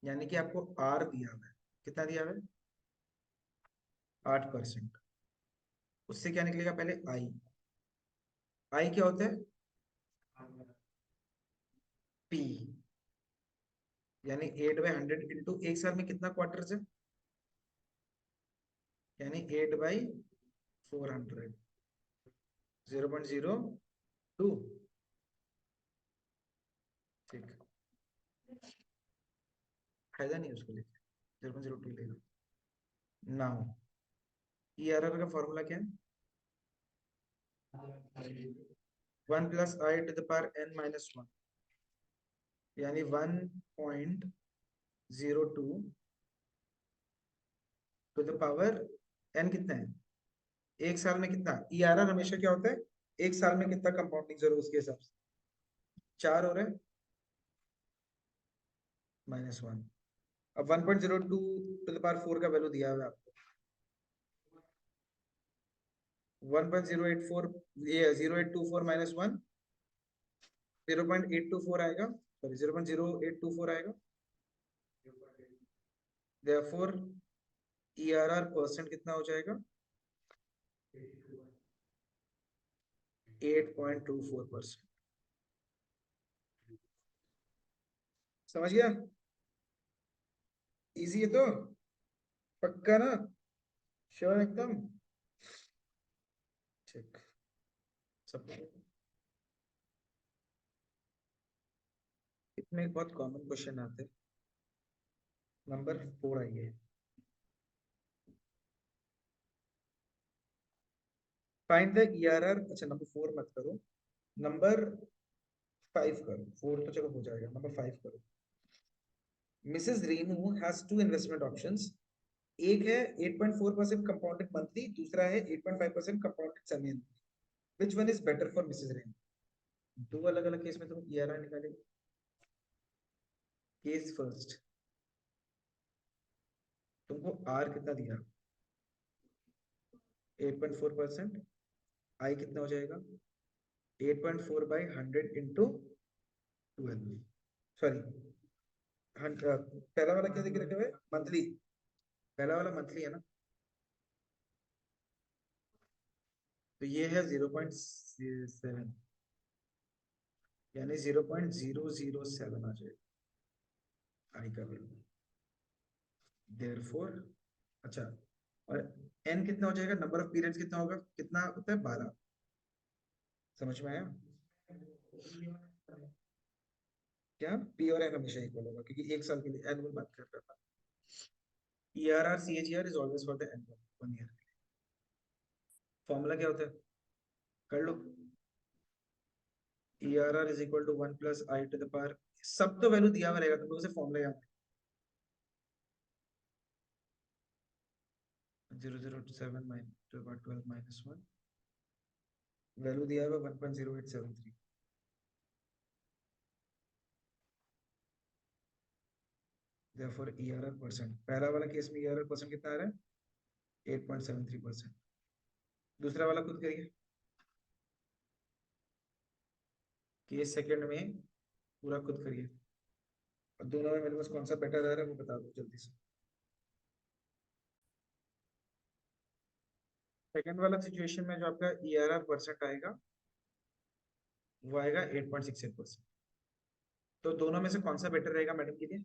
यानी कि आपको R दिया हुआ है, कितना दिया हुआ है? 8%। उससे क्या निकलेगा? पहले I क्या होता है? P, यानी 8/100 इंटू एक साल में कितना क्वार्टर है, यानी 8/400। 0.02, ठीक, फायदा नहीं उसको लेके 0.02 लेगा। नाउ ERR का फॉर्मूला क्या है? 1 plus I to the power n minus 1, यानी 1.02 टू द पावर n कितना है? एक साल में कितना? ERR हमेशा क्या होता है? एक साल में कितना कंपाउंडिंग जरूर उसके हिसाब से 4 हो रहे हैं -1। अब 1.02 टू द पावर 4 का वैल्यू दिया हुआ है आपको 1.084, ये 0824 माइनस 1 0.824 आएगा, सॉरी 0.0824 आएगा। देयरफॉर ERR परसेंट कितना हो जाएगा? 8.24%। समझ गया? इजी है तो? पक्का ना? श्योर एकदम? ठीक, सब इसमें एक बहुत कॉमन क्वेश्चन आते हैं। नंबर 4 आइए। फाइंड द ERR, अच्छा नंबर 4 मत करो, नंबर 5 करो। 4 तो चलो हो जाएगा, नंबर 5 करो। Mrs Renu has two investment options. एक है 8.4% कंपाउंडेड मंथली, दूसरा है 8.5% compounded semi annually. Which one is better for Mrs Renu? दो अलग अलग केस में तुम ERR निकालेंगे। केस फर्स्ट, तुमको R कितना दिया? 8.4%। I कितना हो जाएगा? 8.4 बाई 100 इंटू 12, सॉरी पहला वाला क्या दिख रखे हुए? मंथली, पहला वाला मंथली है ना, तो ये है 0.7, यानी 0.007 आ जाएगा आई का वैल्यू। देयरफॉर, अच्छा, और n कितना हो जाएगा? नंबर ऑफ पीरियड्स कितना होगा? कितना होता है? 12। समझ में आया? क्या p और n हमेशा इक्वल होगा, क्योंकि एक साल के लिए एनुअल बात कर रहा था। ERR CAGR is always for the annual 1 year. Formula क्या होता है? कर लो। ERR is equal to 1 plus I to the power, सब तो वैल्यू दिया हुआ रहेगा, तुम लोगों से फॉर्मूला याद 0.007 12 माइनस 1, वैल्यू दिया हुआ 1.0873। therefore ERR परसेंट, पहला वाला केस में ERR परसेंट कितना आ रहा है? 8.73%। दूसरा वाला खुद करिए, केस सेकंड में पूरा खुद करिए, और दोनों में मेरे पास कौन सा बेटर आ रहा है वो बता दो जल्दी से। सेकंड वाला सिचुएशन में जो आपका ERR परसेंट आएगा वो आएगा 8.68%। तो दोनों में से कौन सा बेटर रहेगा मैडम के लिए?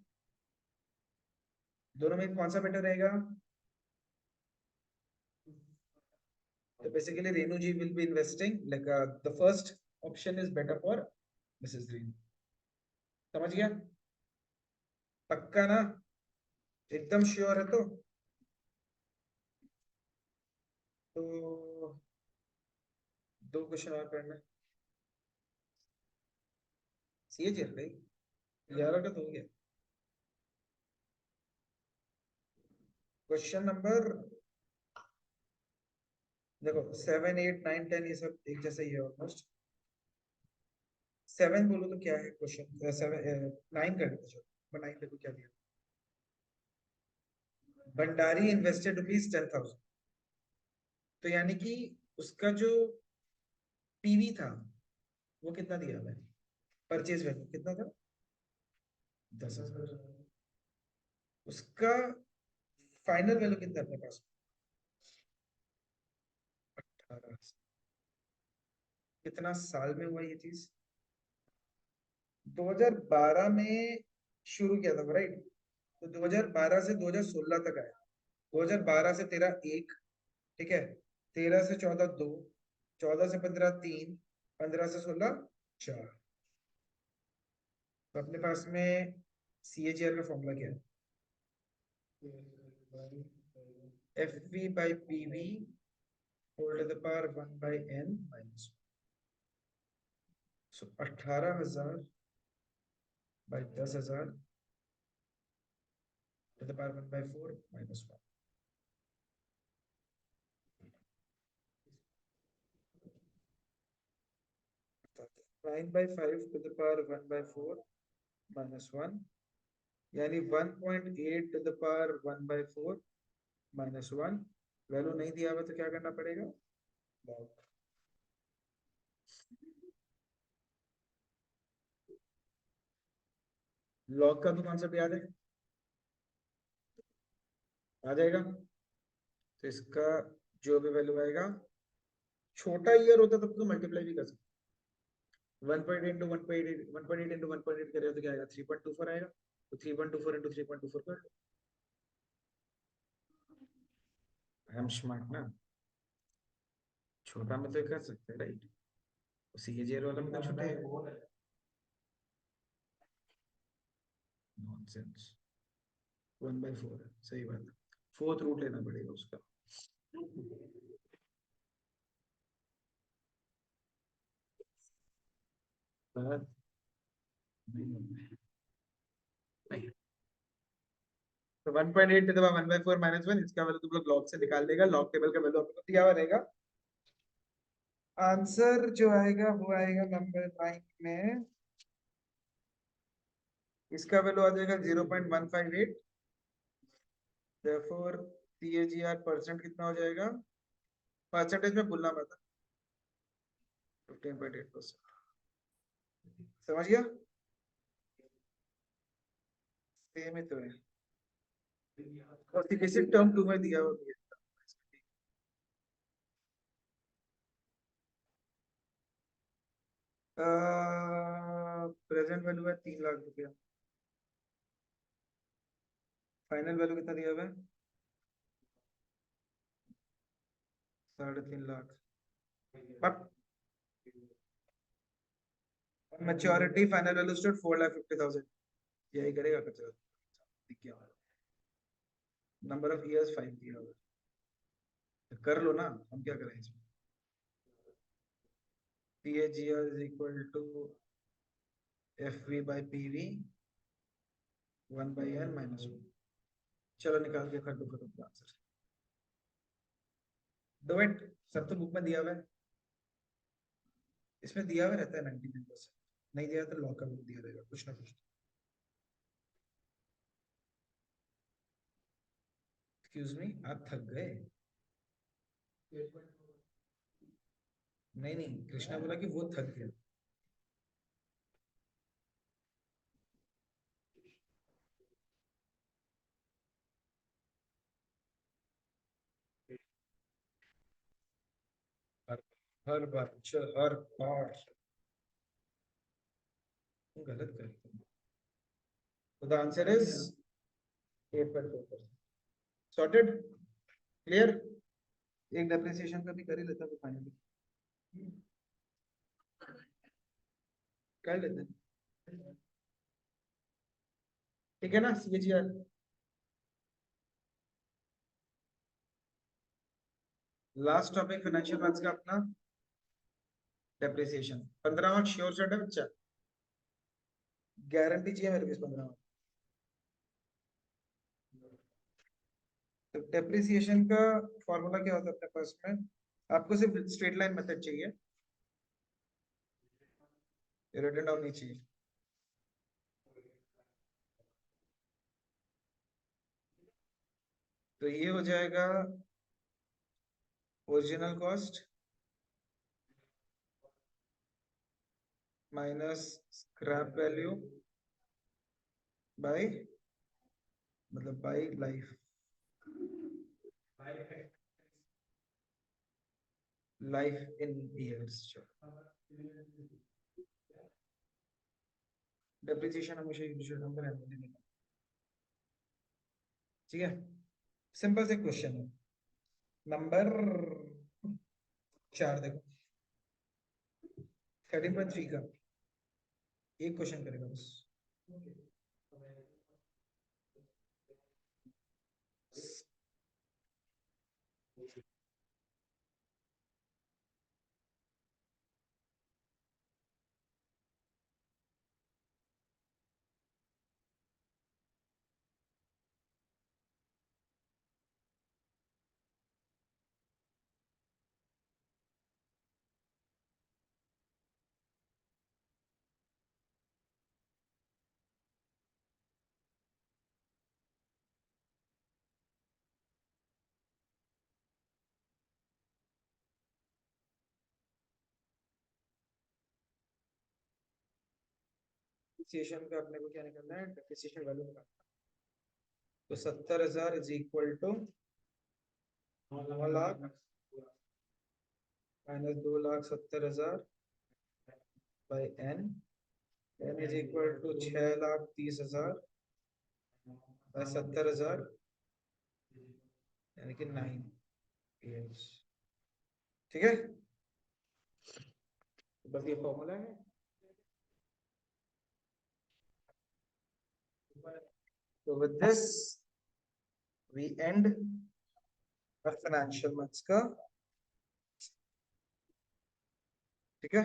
दोनों में कौन सा बेटर रहेगा? तो basically Renu ji will be investing like the first option is better for Mrs Renu. समझ गया? पक्का ना? एकदम श्योर है तो दो क्वेश्चन और करना है। CAGR भाई, 11 का तो हो गया। क्वेश्चन नंबर देखो 7 8 9 10 ये सब एक जैसा ही है ऑलमोस्ट। 7 बोलो तो क्या है क्वेश्चन? 7 9 कर देते चलो, 9 देखो क्या दिया। भंडारी इन्वेस्टेड ₹10,000, तो यानी कि उसका जो PV था वो कितना दिया हुआ है? परचेज वैल्यू कितना था? 10,000। उसका फाइनल वैल्यू कितना अपने पास? 18। कितना साल में हुआ ये चीज? 2012 में शुरू किया था राइट, तो 2012 से 2016 तक आया। 2012 से 13 1, ठीक है, 13 से 14 2, 14 से 15 3, 15 से 16 4। तो अपने पास में CAGR का फॉर्मूला क्या है? FV by PV whole to the power 1 by n minus 1। So 18,000 by 10,000 to the power 1 by 4 minus 1। 9 by 5 to the power 1 by 4 minus 1, यानी 1.8 to the power 1 by 4 minus 1। Value नहीं दिया हुआ तो क्या करना पड़ेगा? लॉग का तो कॉन्सेप्ट याद है, आ जाएगा। तो इसका जो भी वैल्यू आएगा, छोटा ईयर होता तब तो मल्टीप्लाई भी कर सकते। 1.8 इंटू 1.8, 1.8 इंटू 1.8 करेगा तो क्या आएगा? 3.24 आएगा। तो 3.24 इंटू 3.24 कर लो। आई एम स्मार्ट ना। छोटा में तो कर सकते हैं, राइट? CAGR वाला में तो छोटा है। नॉनसेंस। 1/4 है, सही बात है। फोर्थ रूट लेना पड़ेगा उसका। बात नहीं। तो 1.8 दबा 1/4 माइनस 1, इसका वैल्यू तुम लोग लॉग से निकाल लेगा। लॉग टेबल का वैल्यू आपको दिया हुआ रहेगा। आंसर जो आएगा वो आएगा नंबर 9 में। इसका वैल्यू आ जाएगा 0.158। therefore CAGR परसेंट कितना हो जाएगा? परसेंटेज में भूलना मत। 15.8%। समझ गया? सेम ही तो है, और किसी टर्म 2 में दिया हुआ भी है। प्रेजेंट वैल्यू है 3 लाख रुपया। फाइनल वैल्यू कितना दिया हुआ है? 3.5 lakh. But maturity final value stood 4,50,000। यही करेगा खर्चा। दिख गया। नंबर ऑफ इयर्स 5 दिया हुआ है। कर लो ना, हम क्या करें इसमें। CAGR is equal to FV by PV 1 by n minus 1। चलो निकाल के कर दो फिर आंसर। Do it. सब तो बुक में दिया हुआ है। इसमें दिया हुआ रहता है 99%। नहीं दिया तो लॉक का बुक दिया रहेगा कुछ ना कुछ। एक्सक्यूज मी, आप थक गए? नहीं नहीं, कृष्णा बोला कि वो थक गया। हर हर बार हर बार गलत करते हैं। तो the answer is 8.4%। Sorted? Clear? एक डेप्रिसिएशन का भी कर ही लेता तो फाइनली कर लेते हैं। ठीक है ना? CAGR last topic financial maths का अपना डेप्रिसिएशन। 15 मार्क्स श्योर शॉट है बच्चा? गारंटी चाहिए मेरे पास 15 मार्क्स। तो डेप्रिसिएशन का फॉर्मूला क्या होता है अपने पास में? आपको सिर्फ स्ट्रेट लाइन मेथड चाहिए, रिटन डाउन नहीं चाहिए। तो ये हो जाएगा original cost minus scrap value by, मतलब by life, life in years. Depreciation हमेशा यूनिट नंबर है। ठीक है, सिंपल से क्वेश्चन है। नंबर 4 देखो। 13.3 का एक क्वेश्चन करेगा बस। डेप्रिसिएशन का अपने को क्या निकालना है, डेप्रिसिएशन वैल्यू निकालना है। तो 70,000 is equal to 9 lakh minus 2,70,000 by N, N is equal to 6,30,000 by 70,000 यानी कि 9 years। ठीक है, तो बस ये फॉर्मूला है। तो with this we end financial months का। ठीक है।